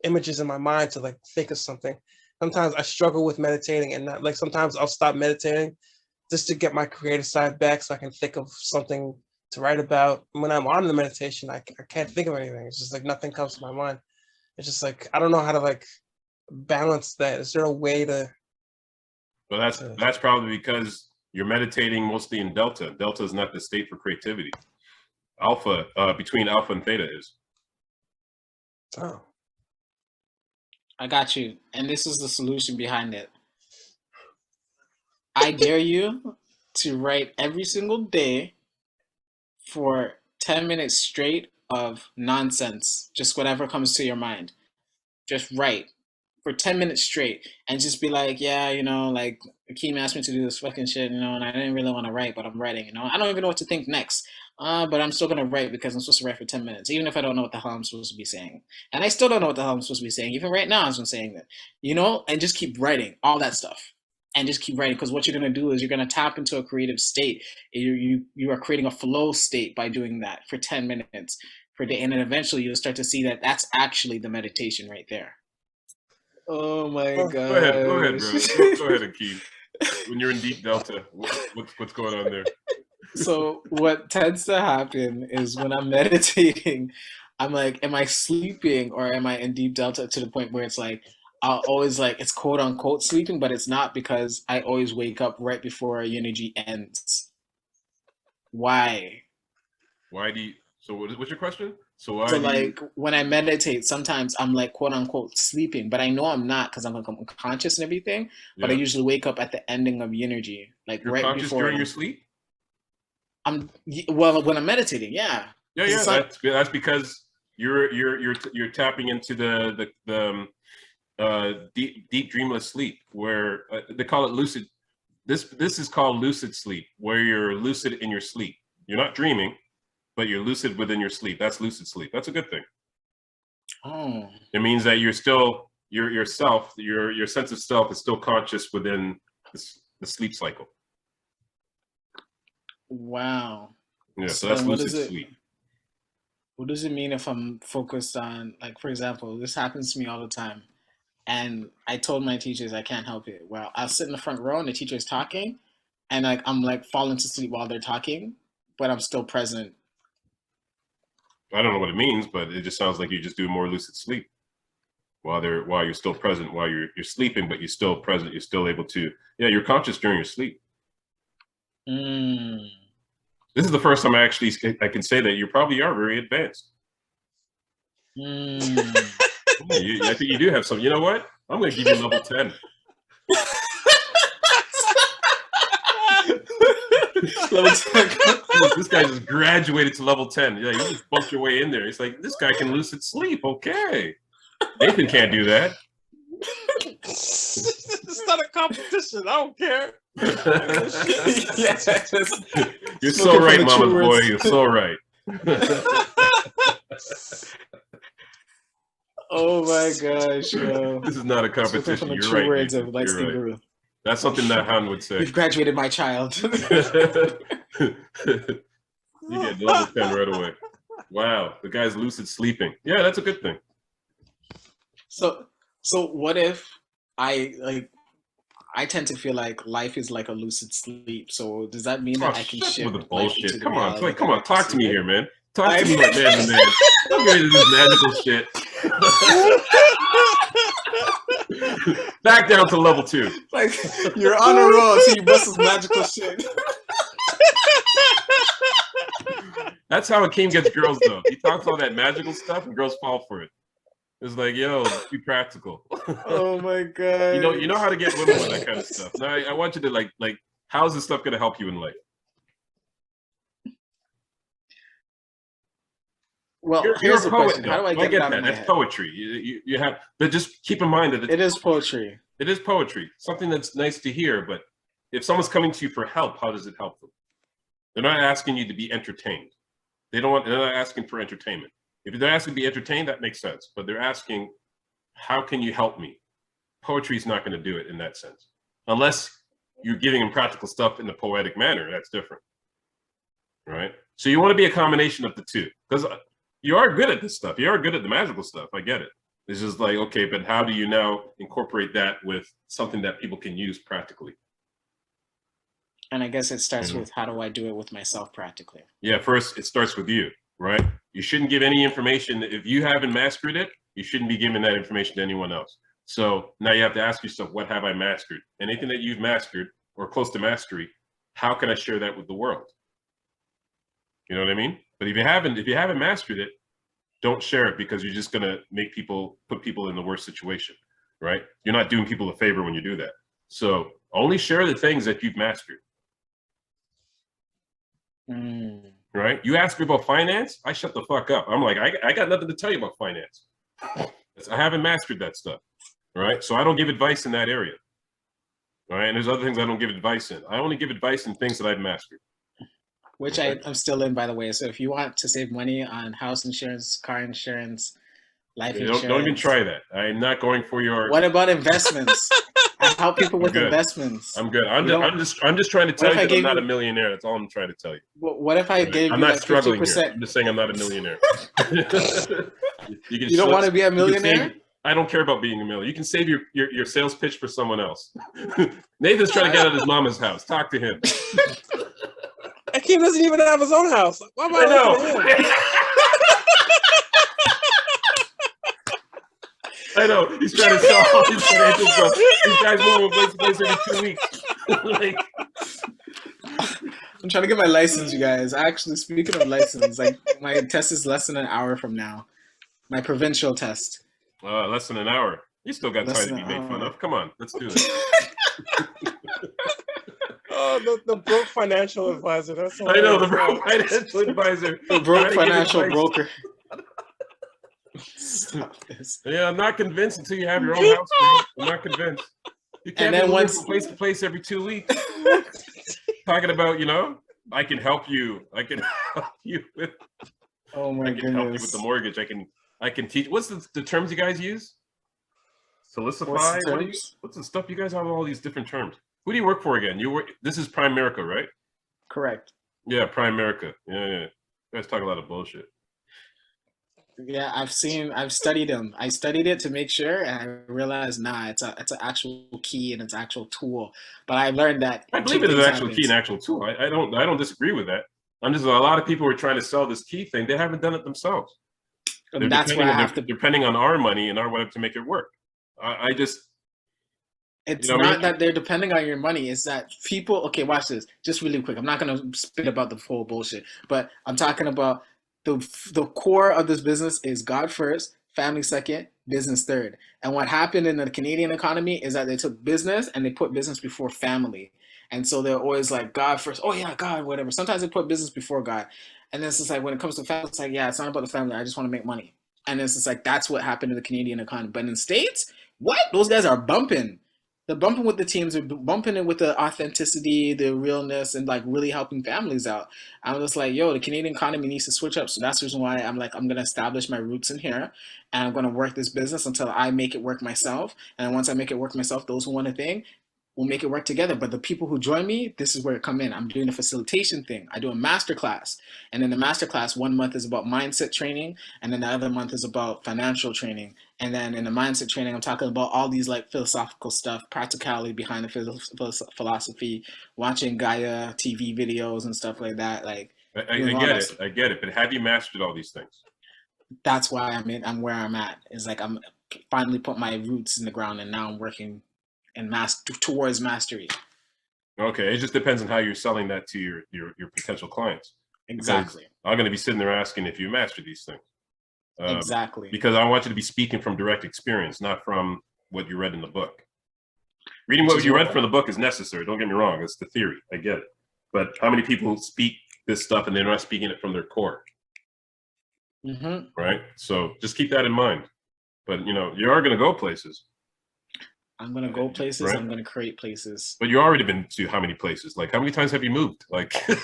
images in my mind to like think of something. Sometimes I struggle with meditating, and not like sometimes I'll stop meditating just to get my creative side back so I can think of something to write about. When I'm on the meditation, I can't think of anything. It's just like nothing comes to my mind. It's just like I don't know how to like balance that. Is there a way to?
Well, that's probably because you're meditating mostly in delta. Delta is not the state for creativity. Alpha, between alpha and theta is.
Oh.
I got you. And this is the solution behind it. I dare you to write every single day for 10 minutes straight of nonsense. Just whatever comes to your mind. Just write for 10 minutes straight and just be like, yeah, you know, like Akeem asked me to do this fucking shit, you know, and I didn't really want to write, but I'm writing, you know. I don't even know what to think next. But I'm still going to write because I'm supposed to write for 10 minutes, even if I don't know what the hell I'm supposed to be saying. And I still don't know what the hell I'm supposed to be saying. Even right now, I'm saying that, you know, and just keep writing all that stuff. And just keep writing, because what you're going to do is you're going to tap into a creative state. You are creating a flow state by doing that for 10 minutes per day. And then eventually you'll start to see that that's actually the meditation right there. Oh my God.
Go ahead, bro. Go ahead, Akeem. When you're in deep delta, what's going on there?
So what tends to happen is when I'm meditating, I'm like, am I sleeping or am I in deep delta, to the point where it's like, I'll always like, it's quote unquote sleeping, but it's not, because I always wake up right before eunergy ends. Why?
Why do you, so what's your question? So
like when I meditate, sometimes I'm like quote unquote sleeping, but I know I'm not, because I'm like I'm conscious and everything. But I usually wake up at the ending of eunergy, like
you're
right
conscious
before.
During your sleep?
Well, when I'm meditating, yeah.
Yeah. That's because you're tapping into the deep dreamless sleep, where they call it lucid. This is called lucid sleep, where you're lucid in your sleep. You're not dreaming, but you're lucid within your sleep. That's lucid sleep. That's a good thing.
Oh.
It means that you're still your self, your sense of self is still conscious within the sleep cycle.
Wow.
Yeah, so that's lucid sleep.
What does it mean if I'm focused on, like, for example, this happens to me all the time. And I told my teachers I can't help it. Well, I'll sit in the front row and the teacher is talking, and like I'm like falling to sleep while they're talking, but I'm still present.
I don't know what it means, but it just sounds like you just do more lucid sleep while you're still present, while you're sleeping, but you're still present. You're still able to, you're conscious during your sleep. This is the first time I can say that you probably are very advanced. I think you do have some. You know what? I'm going to give you level 10.
Level 10.
This guy just graduated to level 10. Yeah, you just bumped your way in there. It's like, this guy can lucid sleep. Okay. Nathan can't do that.
It's not a competition. I don't care.
You're so right, mama's boy. You're so right.
Oh my gosh, yo.
This is not a competition. You're right.
Words of You're right.
That's something that Han would say.
You've graduated my child.
You get level 10 right away. Wow, the guy's lucid sleeping. Yeah, that's a good thing.
So what if I tend to feel like life is like a lucid sleep. So does that mean that I can
shut
shift
with the
life into
bullshit.
the
Come on,
reality
come
that
on,
I
talk to me
perceive it?
here, man. Talk to me like man to man. Don't get into this magical shit. Back down to level 2.
Like you're on a roll, so you bust this magical shit.
That's how Akeem gets girls, though. He talks all that magical stuff, and girls fall for it. It's like, yo, be practical.
Oh my god.
You know how to get women with that kind of stuff. Now, I want you to like, how is this stuff going to help you in life?
Well,
You're
here's
a
the
poet,
question. How do I get it out of my
That's
head?
poetry. You have, but just keep in mind that
It is poetry.
it is poetry. Something that's nice to hear. But if someone's coming to you for help, how does it help them? They're not asking you to be entertained. They're not asking for entertainment. If they're asking to be entertained, that makes sense. But they're asking, how can you help me? Poetry is not going to do it in that sense. Unless you're giving them practical stuff in the poetic manner, that's different. Right? So you want to be a combination of the two. Because you are good at this stuff. You are good at the magical stuff. I get it. It's just like, okay, but how do you now incorporate that with something that people can use practically?
And I guess it starts with, how do I do it with myself practically?
Yeah, first it starts with you, right? You shouldn't give any information. If you haven't mastered it, you shouldn't be giving that information to anyone else. So now you have to ask yourself, what have I mastered? Anything that you've mastered or close to mastery, how can I share that with the world? You know what I mean? But if you haven't mastered it, don't share it, because you're just gonna put people in the worst situation, right? You're not doing people a favor when you do that. So only share the things that you've mastered. Right? You ask me about finance, I shut the fuck up. I'm like, I got nothing to tell you about finance. I haven't mastered that stuff. Right? So I don't give advice in that area. All right. And there's other things I don't give advice in. I only give advice in things that I've mastered.
Which I'm still in, by the way. So if you want to save money on house insurance, car insurance, life insurance.
Don't even try that. I'm not going for your.
What about investments? I help people with investments.
I'm good. I'm just trying to tell you that I'm not a millionaire. That's all I'm trying to tell you.
What if I gave you
I'm not
like
struggling
50%?
here. I'm just saying I'm not a millionaire.
You don't want to be a millionaire?
I don't care about being a millionaire. You can save your sales pitch for someone else. Nathan's trying to get out of his mama's house. Talk to him.
Akeem doesn't even have his own house. Why am I
I know. He's trying to sell all these financial stuff. These guys move from place to place every 2 weeks.
I'm trying to get my license, you guys. Actually, speaking of license, like my test is less than an hour from now. My provincial test.
Less than an hour. You still got time to be made fun of. Come on, let's do this.
Oh, the broke financial advisor. That's
I know, the broke financial advisor.
The broke financial broker. Stop this.
Yeah, I'm not convinced until you have your own house, man. I'm not convinced. You can't be moving from place to place every 2 weeks. Talking about, I can help you. I can help you with.
Oh my goodness.
Help you with the mortgage. I can teach. What's the terms you guys use? Solicify. What's the stuff you guys have? All these different terms. Who do you work for again? This is Primerica, right?
Correct.
Yeah, Primerica. Yeah. You guys talk a lot of bullshit.
Yeah, I've studied them. I studied it to make sure, and I realized, it's an actual key and it's an actual tool. But I learned that
I believe it is an actual key and actual tool. I don't disagree with that. I'm just, a lot of people are trying to sell this key thing. They haven't done it themselves.
That's why I have to,
depending on our money and our web to make it work.
It's not that they're depending on your money. It's that people. Okay, watch this. Just really quick. I'm not gonna spit about the whole bullshit, but I'm talking about the core of this business is God first, family second, business third. And what happened in the Canadian economy is that they took business and they put business before family. And so they're always like, God first. Oh yeah, God, whatever. Sometimes they put business before God. And then it's just like, when it comes to family, it's like, yeah, it's not about the family. I just want to make money. And it's just like, that's what happened in the Canadian economy. But in the States, what? Those guys are bumping. They're bumping with the teams. They're bumping it with the authenticity, the realness, and like really helping families out. I'm just like, yo, the Canadian economy needs to switch up. So that's the reason why I'm like, I'm going to establish my roots in here, and I'm going to work this business until I make it work myself. And once I make it work myself, those who want a thing, we'll make it work together. But the people who join me, this is where it come in. I'm doing a facilitation thing. I do a master class. And in the master class, 1 month is about mindset training. And then the other month is about financial training. And then in the mindset training, I'm talking about all these like philosophical stuff, practicality behind the philosophy, watching Gaia TV videos and stuff like that. Like
I get it. But have you mastered all these things?
That's why I'm where I'm at. It's like I'm finally put my roots in the ground, and now I'm working and towards mastery.
Okay, it just depends on how you're selling that to your potential clients.
Exactly.
Because I'm going to be sitting there asking if you master these things.
Exactly.
Because I want you to be speaking from direct experience, not from what you read in the book. Reading what you read from the book is necessary. Don't get me wrong. It's the theory. I get it. But how many people speak this stuff and they're not speaking it from their core?
Mm-hmm.
Right? So just keep that in mind. But, you know, you are going to go places.
I'm going to go places. Right? I'm going to create places.
But you've already been to how many places? Like, how many times have you moved? Like, but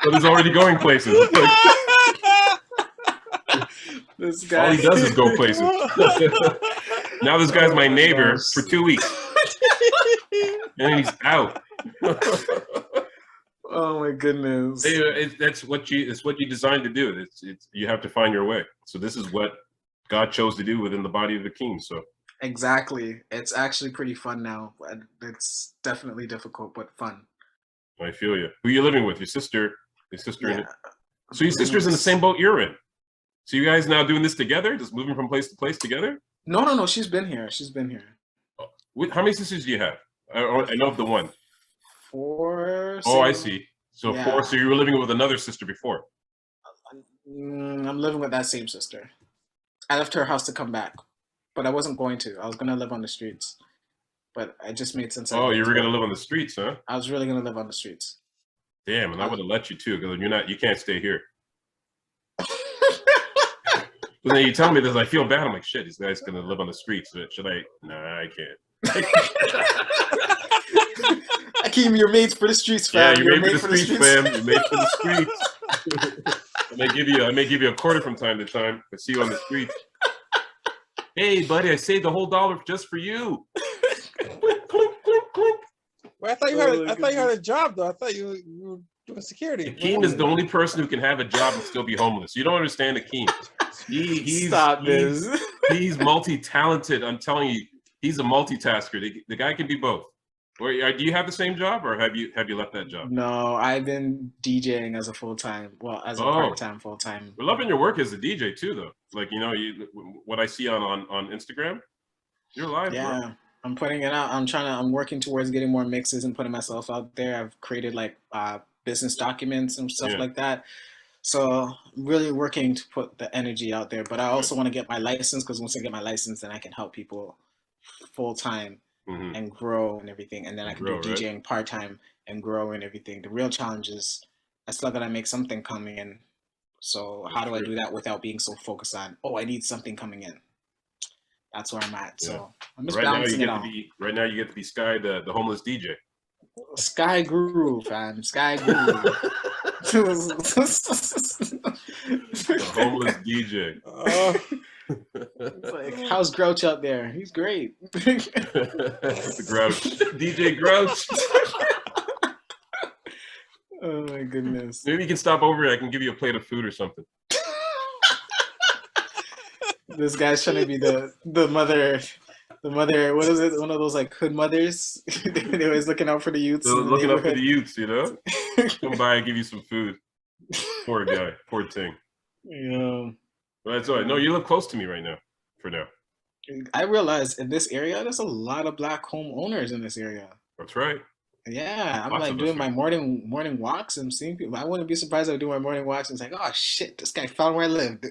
it's already going places. Like,
this guy.
All he does is go places. Now this guy's my neighbor for 2 weeks. And then he's out.
Oh my goodness!
It's what you designed to do. It's you have to find your way. So this is what God chose to do within the body of Akeem. So
exactly, it's actually pretty fun now. It's definitely difficult, but fun.
I feel you. Who are you living with? Your sister.
Yeah.
In it. So your sister's in the same boat you're in. So you guys now doing this together, just moving from place to place together?
No. She's been here.
How many sisters do you have? I know of the one.
4.
Oh, I see. So yeah. 4. So you were living with another sister before?
I'm living with that same sister. I left her house to come back, but I wasn't going to. I was going to live on the streets, but it just made sense.
Oh, you were going to live on the streets, huh?
I was really going to live on the streets.
Damn, and I would have let you too, because you can't stay here. But then you tell me this, I feel bad. I'm like, shit, this guy's going to live on the streets. Should I? Nah, I can't.
Akeem, you're made for the streets, fam.
Yeah, you're made for the streets, fam. You're made for the streets. I may give you a quarter from time to time. I see you on the streets. Hey, buddy, I saved the whole dollar just for you. Clink, clink, clink, clink.
Well, I thought you had a job though. I thought you were doing security.
Akeem is the only person who can have a job and still be homeless. You don't understand Akeem. He's multi-talented. I'm telling you, he's a multitasker. The guy can be both. Or do you have the same job, or have you left that job?
No, I've been DJing as a part-time, full-time.
We're loving your work as a DJ too, though. Like, you know, what I see on Instagram, you're live.
Yeah, bro. I'm putting it out. I'm working towards getting more mixes and putting myself out there. I've created like business documents and stuff like that. So I'm really working to put the energy out there. But I also want to get my license, because once I get my license, then I can help people full-time. Mm-hmm. And grow and everything, and then I can do DJing part-time and grow and everything. The real challenge is I still gotta make something coming in. So how do I do that without being so focused on, I need something coming in? That's where I'm at. Yeah. So I'm just balancing it out.
Right now you get to be Sky, the homeless DJ.
Sky Guru, fam. Sky Guru.
The homeless DJ.
It's like, how's Grouch out there? He's great.
The Grouch. DJ Grouch.
Oh my goodness.
Maybe you can stop over here. I can give you a plate of food or something.
This guy's trying to be the mother, what is it? One of those like hood mothers. They're always looking out for the youths.
Looking out for the youths, you know? Come by and give you some food. Poor guy. Poor thing.
Yeah.
Well, that's all right. No, you live close to me right now, for now.
I realize in this area, there's a lot of Black homeowners in this area.
That's right.
Yeah, I'm like doing my morning walks and seeing people. I wouldn't be surprised if I do my morning walks and it's like, oh shit, this guy found where I lived.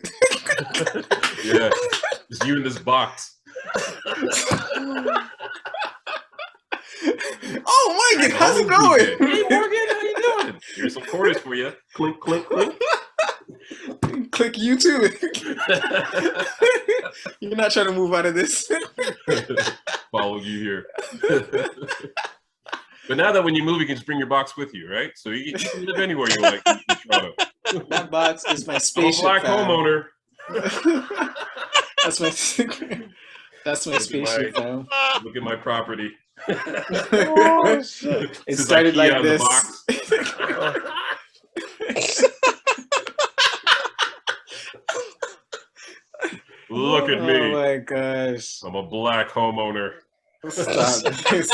Yeah, it's you in this box.
Oh, Morgan, how's it going?
Hey, Morgan, how you doing? Here's some quarters for you. Clink, clink, clink.
Click you too. You're not trying to move out of this.
Follow you here. But now that when you move, you can just bring your box with you, right? So you can live anywhere you like in Toronto.
That box is my spaceship.
I'm a Black homeowner.
That's my secret. That's my
Look at
spaceship,
my-
fam.
Look at my property.
Oh shit!
It
This is
started
IKEA
like
on the
this.
box. Look at
Oh
me.
my gosh.
I'm a black homeowner.
Stop this.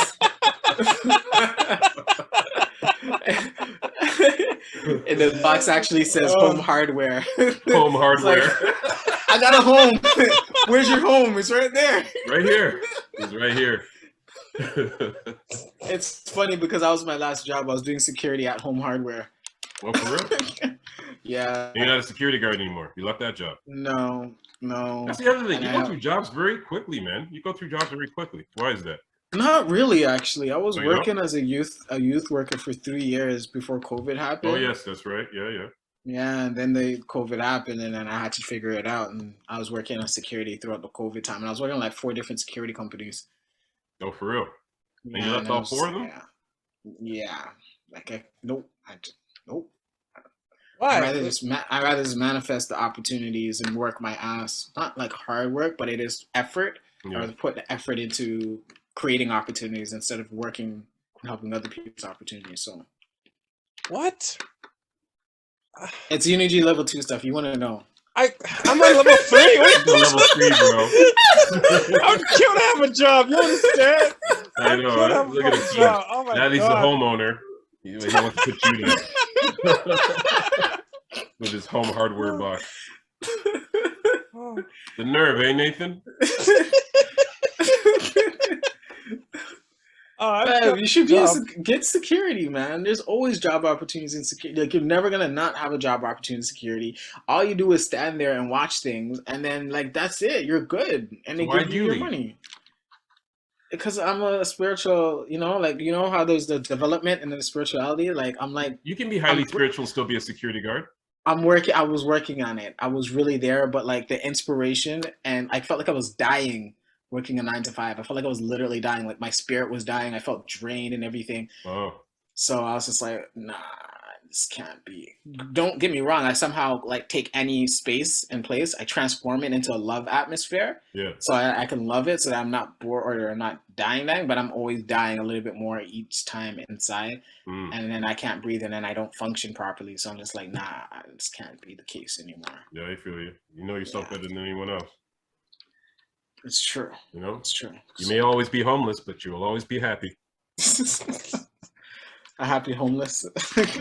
And the box actually says home hardware.
Home hardware.
I got a home. Where's your home? It's right there.
Right here. It's right here.
It's funny because that was my last job. I was doing security at home hardware.
Well, for real?
Yeah.
You're not a security guard anymore. You left that job.
No.
That's the other thing. You go through jobs very quickly, man. You go through jobs very quickly. Why is that?
Not really, actually. I was
Oh, you
working as a youth worker for 3 years before COVID happened.
Oh, yes, that's right. Yeah.
Yeah, and then the COVID happened, and then I had to figure it out. And I was working on security throughout the COVID time, and I was working on like 4 different security companies.
Oh, for real? And you
Yeah,
left all 4 of them?
Yeah. Like, nope. Nope.
Why?
I rather just manifest the opportunities and work my ass. Not like hard work, but it is effort.
Yeah.
I rather put the effort into creating opportunities instead of working and helping other people's opportunities. So
What?
it's Unity level 2 stuff. You want to know?
I'm on level 3. What
You're level 3, bro.
I'm cute to have a job. You understand?
I know.
cute to have a
Look at
fucking
him.
job. Oh my
Now he's the
God.
homeowner. He wants to put you down. With his home hardware box.
Oh.
The nerve, eh, Nathan?
You should get security, man. There's always job opportunities in security. Like, you're never gonna not have a job opportunity in security. All you do is stand there and watch things, and then like that's it. You're good, and they give you your money. Because I'm a spiritual, like how there's the development and then the spirituality. Like I'm like
you can be highly spiritual and still be a security guard.
I was working on it. I was really there, but like the inspiration, and I felt like I was dying working a 9 to 5. I felt like I was literally dying. Like my spirit was dying. I felt drained and everything.
Oh.
So I was just like, nah, this can't be. Don't get me wrong. I somehow like take any space and place. I transform it into a love atmosphere.
Yeah.
So I can love it so that I'm not bored or not dying, but I'm always dying a little bit more each time inside. And then I can't breathe and then I don't function properly. So I'm just like, nah, this can't be the case anymore.
Yeah, I feel you. You know yourself better than anyone else.
It's true. It's true.
You may always be homeless, but you will always be happy.
A happy homeless.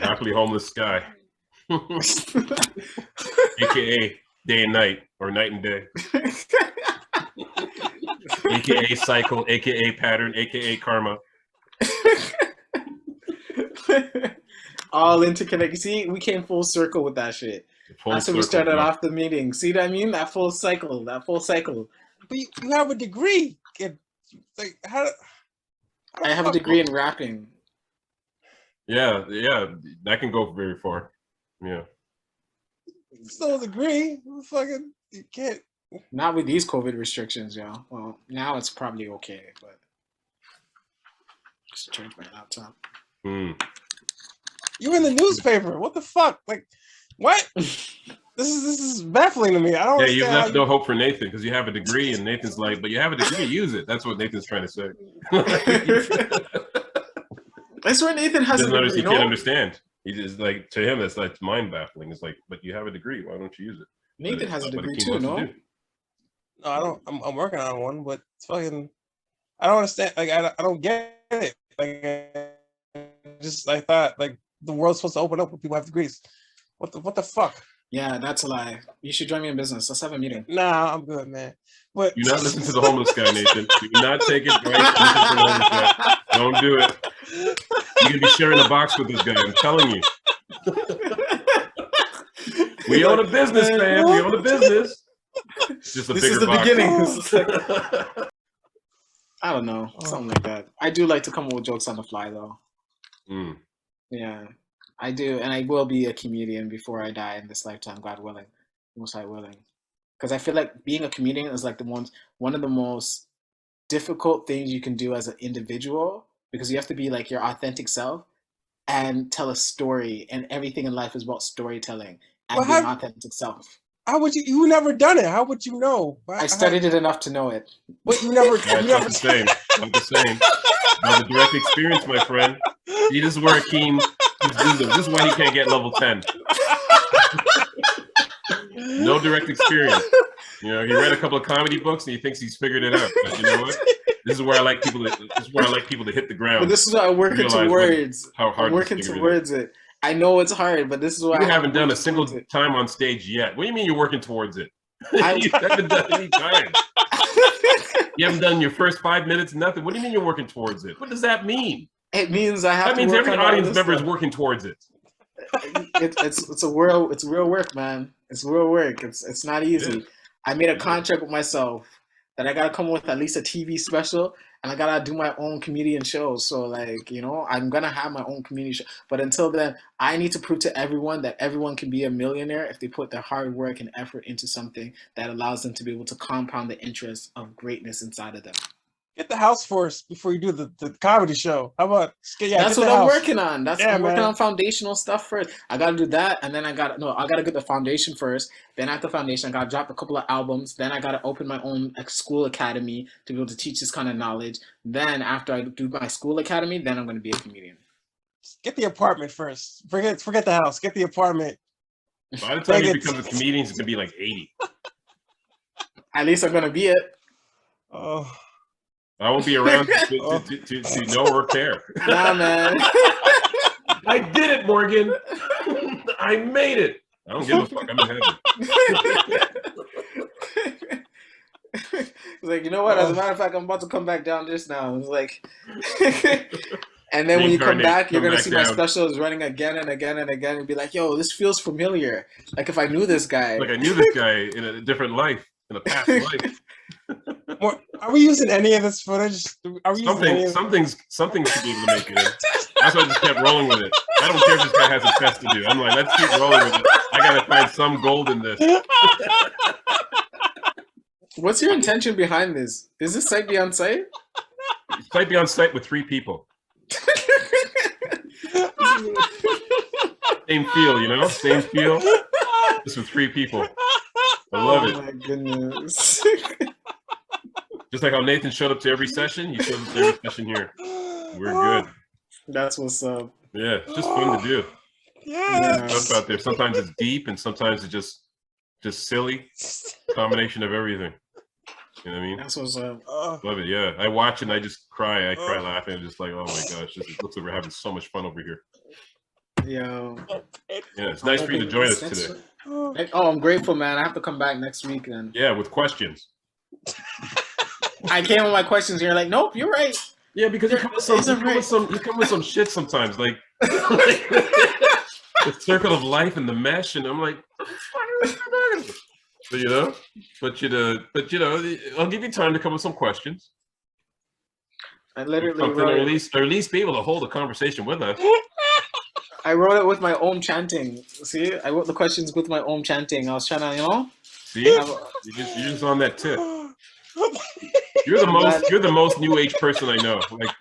Happily homeless Sky. AKA day and night, or night and day. AKA cycle, AKA pattern, AKA karma.
All interconnected. See, we came full circle with that shit. That's how we started off the meeting. See what I mean? That full cycle.
But you have a degree. Like how
I have a degree in rapping.
Yeah, that can go very far. Yeah.
Still a degree. Fucking, you can't.
Not with these COVID restrictions, yo. Well, now it's probably okay, but just charge my laptop.
You're in the newspaper. What the fuck? Like, what? This is baffling to me. I don't.
Yeah, you've left no hope for Nathan because you have a degree, and Nathan's like, but you have a degree, use it. That's what Nathan's trying to say.
That's where Nathan has a degree.
He can't understand. He just like, to him, that's like mind baffling. It's like, but you have a degree. Why don't you use it?
Nathan has a degree too, no?
No, I don't. I'm working on one, but it's fucking. I don't understand. Like, I don't get it. Like, I thought like the world's supposed to open up when people have degrees. What the fuck?
Yeah, that's a lie. You should join me in business. Let's have a meeting.
Nah, I'm good, man. But
do not listen to the homeless guy, Nathan. Do not take advice. Listen to the homeless guy. Don't do it. You're gonna be sharing a box with this guy. I'm telling you. We own a business, man. We own a business. It's just a
this
bigger
is the
box.
beginning. I don't know, something like that. I do like to come up with jokes on the fly, though. Yeah, I do, and I will be a comedian before I die in this lifetime, God willing, most high willing. Because I feel like being a comedian is like one of the most difficult things you can do as an individual, because you have to be like your authentic self and tell a story, and everything in life is about storytelling and being authentic self.
How would you never done it? How would you know?
I studied it enough to know it.
But you never.
Yeah, it's not the same. Not the same. Not the direct experience, my friend. See, this is where Akeem is. This is why he can't get level 10. No direct experience. You know, he read a couple of comedy books and he thinks he's figured it out. But you know what? This is where I like people to hit the ground.
But this is what I'm working towards.
How hard
I'm working towards it. I know it's hard, but this is why
you haven't done a single time on stage yet. What do you mean you're working towards it? You haven't done any time. You haven't done your first 5 minutes, nothing. What do you mean you're working towards it? What does that mean?
It means I have.
That means every audience member is working towards it.
It's real work, man. It's real work. It's not easy. I made a contract with myself that I gotta come with at least a TV special, and I gotta do my own comedian shows. So like, you know, I'm gonna have my own community show. But until then, I need to prove to everyone that everyone can be a millionaire if they put their hard work and effort into something that allows them to be able to compound the interest of greatness inside of them.
Get the house first before you do the comedy show. How about
that's what I'm working on. I'm working on foundational stuff first. I gotta do that, and then I gotta get the foundation first. Then after foundation, I gotta drop a couple of albums. Then I gotta open my own school academy to be able to teach this kind of knowledge. Then after I do my school academy, then I'm gonna be a comedian.
Get the apartment first. Forget the house. Get the apartment.
By the time he becomes a comedian, it's gonna be like 80.
At least I'm gonna be it.
Oh.
I won't be around to know or care.
Nah, man.
I did it, Morgan. I made it. I don't give a fuck. I'm in heaven.
It's like, you know what? As a matter of fact, I'm about to come back down just now. It's like, and then when you come back, you're gonna see my specials running again and again and again, and be like, "Yo, this feels familiar. Like if I knew this guy.
Like I knew this guy in a different life, in a past life."
Are we using any of this footage? Are we
something should be able to make it in. That's why I just kept rolling with it. I don't care if this guy has a test to do. I'm like, let's keep rolling with it. I gotta find some gold in this.
What's your intention behind this? Is this site be on site?
Site be on site with 3 people. Same feel, you know? Same feel. Just with 3 people. I love it.
Oh my goodness.
Just like how Nathan showed up to every session, he showed up to every session here. We're good.
That's what's up.
Yeah, it's just fun to do.
Yeah.
Stuff out there. Sometimes it's deep and sometimes it's just silly. Combination of everything. You know what I mean?
That's what's up.
Love it, yeah. I watch and I just cry. I cry laughing. I'm just like, oh my gosh, it looks like we're having so much fun over here.
Yo.
Yeah, it's nice for you to join us today.
Oh, I'm grateful, man. I have to come back next week then.
Yeah, with questions.
I came with my questions and you're like, nope, you're right.
Yeah, because you come with some shit sometimes, like the circle of life and the mesh, and I'm like, but you know, I'll give you time to come with some questions.
I literally
or at least be able to hold a conversation with us.
I wrote it with my own chanting. See, I wrote the questions with my own chanting. I was trying to, you know.
See, you're just on that tip. You're the most new age person I know. Like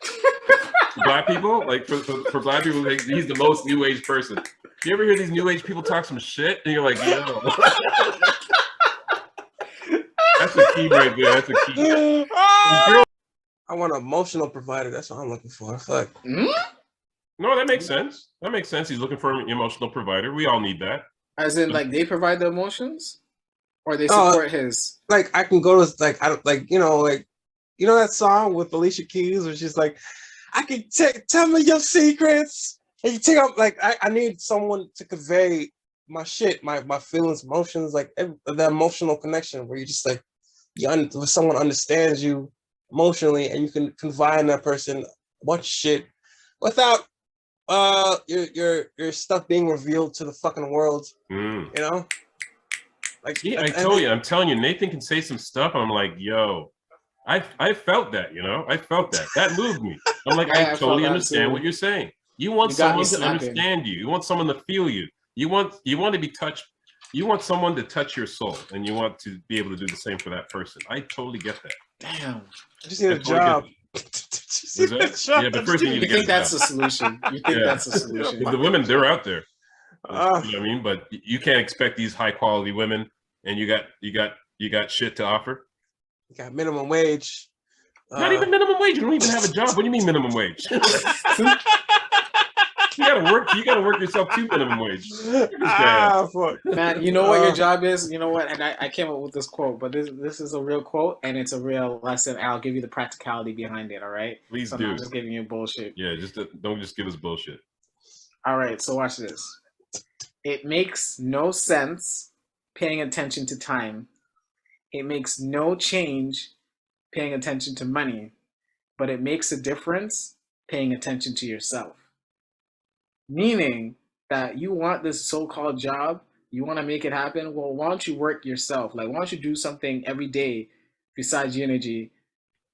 black people, like for black people, like, he's the most new age person. You ever hear these new age people talk some shit, and you're like, yo. That's the key right there. That's the key.
I want an emotional provider. That's what I'm looking for. I feel like.
No, that makes sense. That makes sense. He's looking for an emotional provider. We all need that.
As in, like, they provide the emotions, or they support his.
Like, I can go to that song with Alicia Keys, where she's like, "I can tell me your secrets." And you take up, like, I need someone to convey my shit, my feelings, emotions, like the emotional connection, where you just like, where someone understands you emotionally, and you can confide in that person a bunch of shit without your stuff being revealed to the fucking world. You know, like
I'm telling you, Nathan can say some stuff, and I'm like, yo, I felt that, you know, I felt that moved me. I'm like, I totally understand what you're saying. You want someone to understand you. You want someone to feel you. You want to be touched. You want someone to touch your soul, and you want to be able to do the same for that person. I totally get that.
Damn,
I just need a job.
Yeah, but first you
think that's the solution. You think that's the solution.
The women, they're out there. You know what I mean? But you can't expect these high quality women and you got shit to offer.
You got minimum wage.
Not even minimum wage. You don't even have a job. What do you mean minimum wage? You gotta work yourself to minimum wage.
Fuck.
Man, you know what your job is? You know what? And I came up with this quote, but this is a real quote, and it's a real lesson. I'll give you the practicality behind it, all right?
Please
so
do.
I'm not just giving you bullshit.
Yeah, don't just give us bullshit.
All right, so watch this. It makes no sense paying attention to time. It makes no change paying attention to money, but it makes a difference paying attention to yourself. Meaning that you want this so-called job, you want to make it happen. Well, why don't you work yourself? Like, why don't you do something every day besides Unity,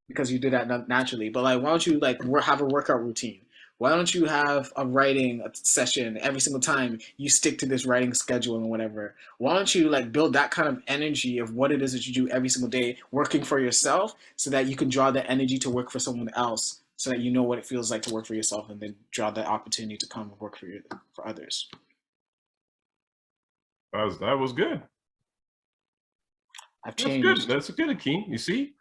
because you do that naturally. But like, why don't you like have a workout routine? Why don't you have a writing session every single time you stick to this writing schedule and whatever? Why don't you like build that kind of energy of what it is that you do every single day, working for yourself, so that you can draw the energy to work for someone else, so that you know what it feels like to work for yourself, and then draw the opportunity to come and work for others.
That was good.
I've changed.
That's good, Akeem. You see?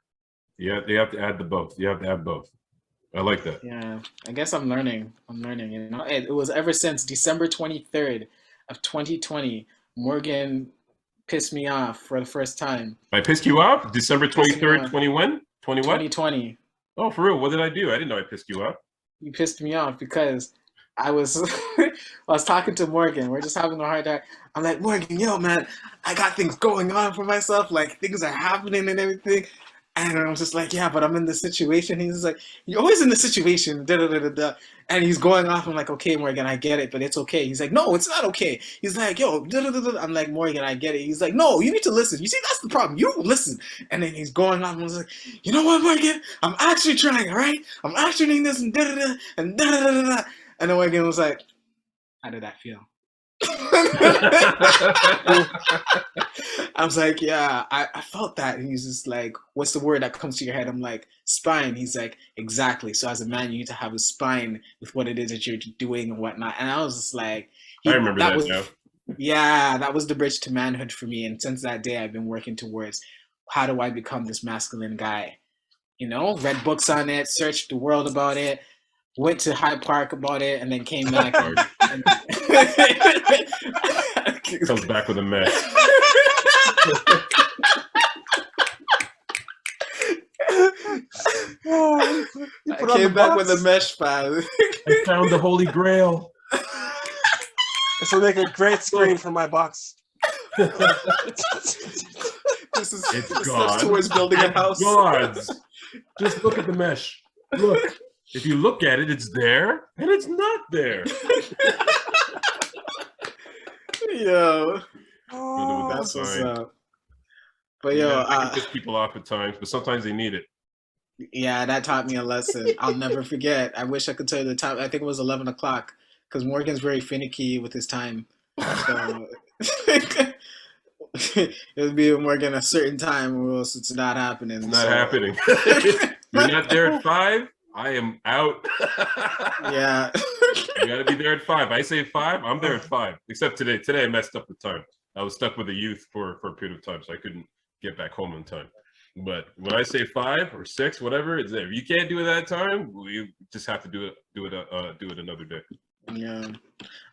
Yeah, you have to add the both. You have to add both. I like that.
Yeah, I guess I'm learning. You know, it was ever since December 23rd of 2020, Morgan pissed me off for the first time.
I pissed you off? December 23rd, 21?
2020.
Oh, for real? What did I do? I didn't know I pissed you off.
You pissed me off because I was I was talking to Morgan. We're just having a hard time. I'm like, Morgan, yo, man, I got things going on for myself. Like, things are happening and everything. And I was just like, yeah, but I'm in this situation. He's just like, you're always in the situation. Da, da, da, da, da. And he's going off. I'm like, okay, Morgan, I get it, but it's okay. He's like, no, it's not okay. He's like, yo, da, da, da, da. I'm like, Morgan, I get it. He's like, no, you need to listen. You see, that's the problem. You don't listen. And then he's going off. And I was like, you know what, Morgan? I'm actually trying, all right? I'm actually doing this and da, da, da, and da, da, da, da, da. And then Morgan was like, how did that feel? I was like, yeah, I felt that. And he's just like, what's the word that comes to your head? I'm like, spine. He's like, exactly. So as a man, you need to have a spine with what it is that you're doing and whatnot. And I was just like,
I remember that now.
Yeah, that was the bridge to manhood for me. And since that day, I've been working towards, how do I become this masculine guy? You know, read books on it, searched the world about it, went to Hyde Park about it, and then came back. and
Comes back with a mess.
I came back with a mesh file.
I found the Holy Grail.
This will make a great screen for my box.
It's gone. Towards building a house.
Gods. Just look at the mesh. Look. If you look at it, it's there, and it's not there.
Yo.
Oh,
that's what's up. But yo,
I can piss people off at times, but sometimes they need it.
Yeah, that taught me a lesson. I'll never forget. I wish I could tell you the time. I think it was 11 o'clock, because Morgan's very finicky with his time. So it would be Morgan a certain time, or else it's not happening.
It's not happening. You're not there at 5? I am out.
Yeah.
You gotta be there at 5. I say 5, I'm there at 5. Except today. Today I messed up the time. I was stuck with the youth for a period of time, so I couldn't get back home in time. But when I say 5 or 6, whatever, it's there. If you can't do it that time, you just have to do it another day.
Yeah.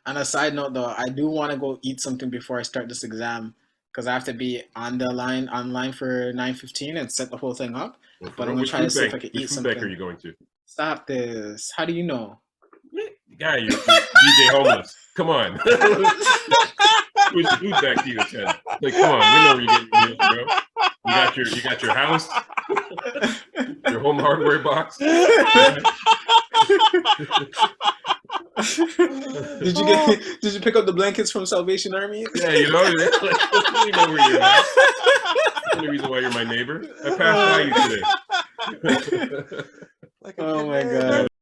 On a side note, though, I do want to go eat something before I start this exam, because I have to be online for 9:15 and set the whole thing up.
Well,
but I'm gonna try to see if I can eat something.
Which bank are you going to?
Stop this. How do you know?
Yeah, you're DJ Homeless. Come on. Who's food back to you at 10? Like, come on, we know where you're getting meals, bro. You got your house, your home hardware box.
Did you pick up the blankets from Salvation Army?
Yeah, you know where you're at. That's the only reason why you're my neighbor. I passed by you today.
Oh my God.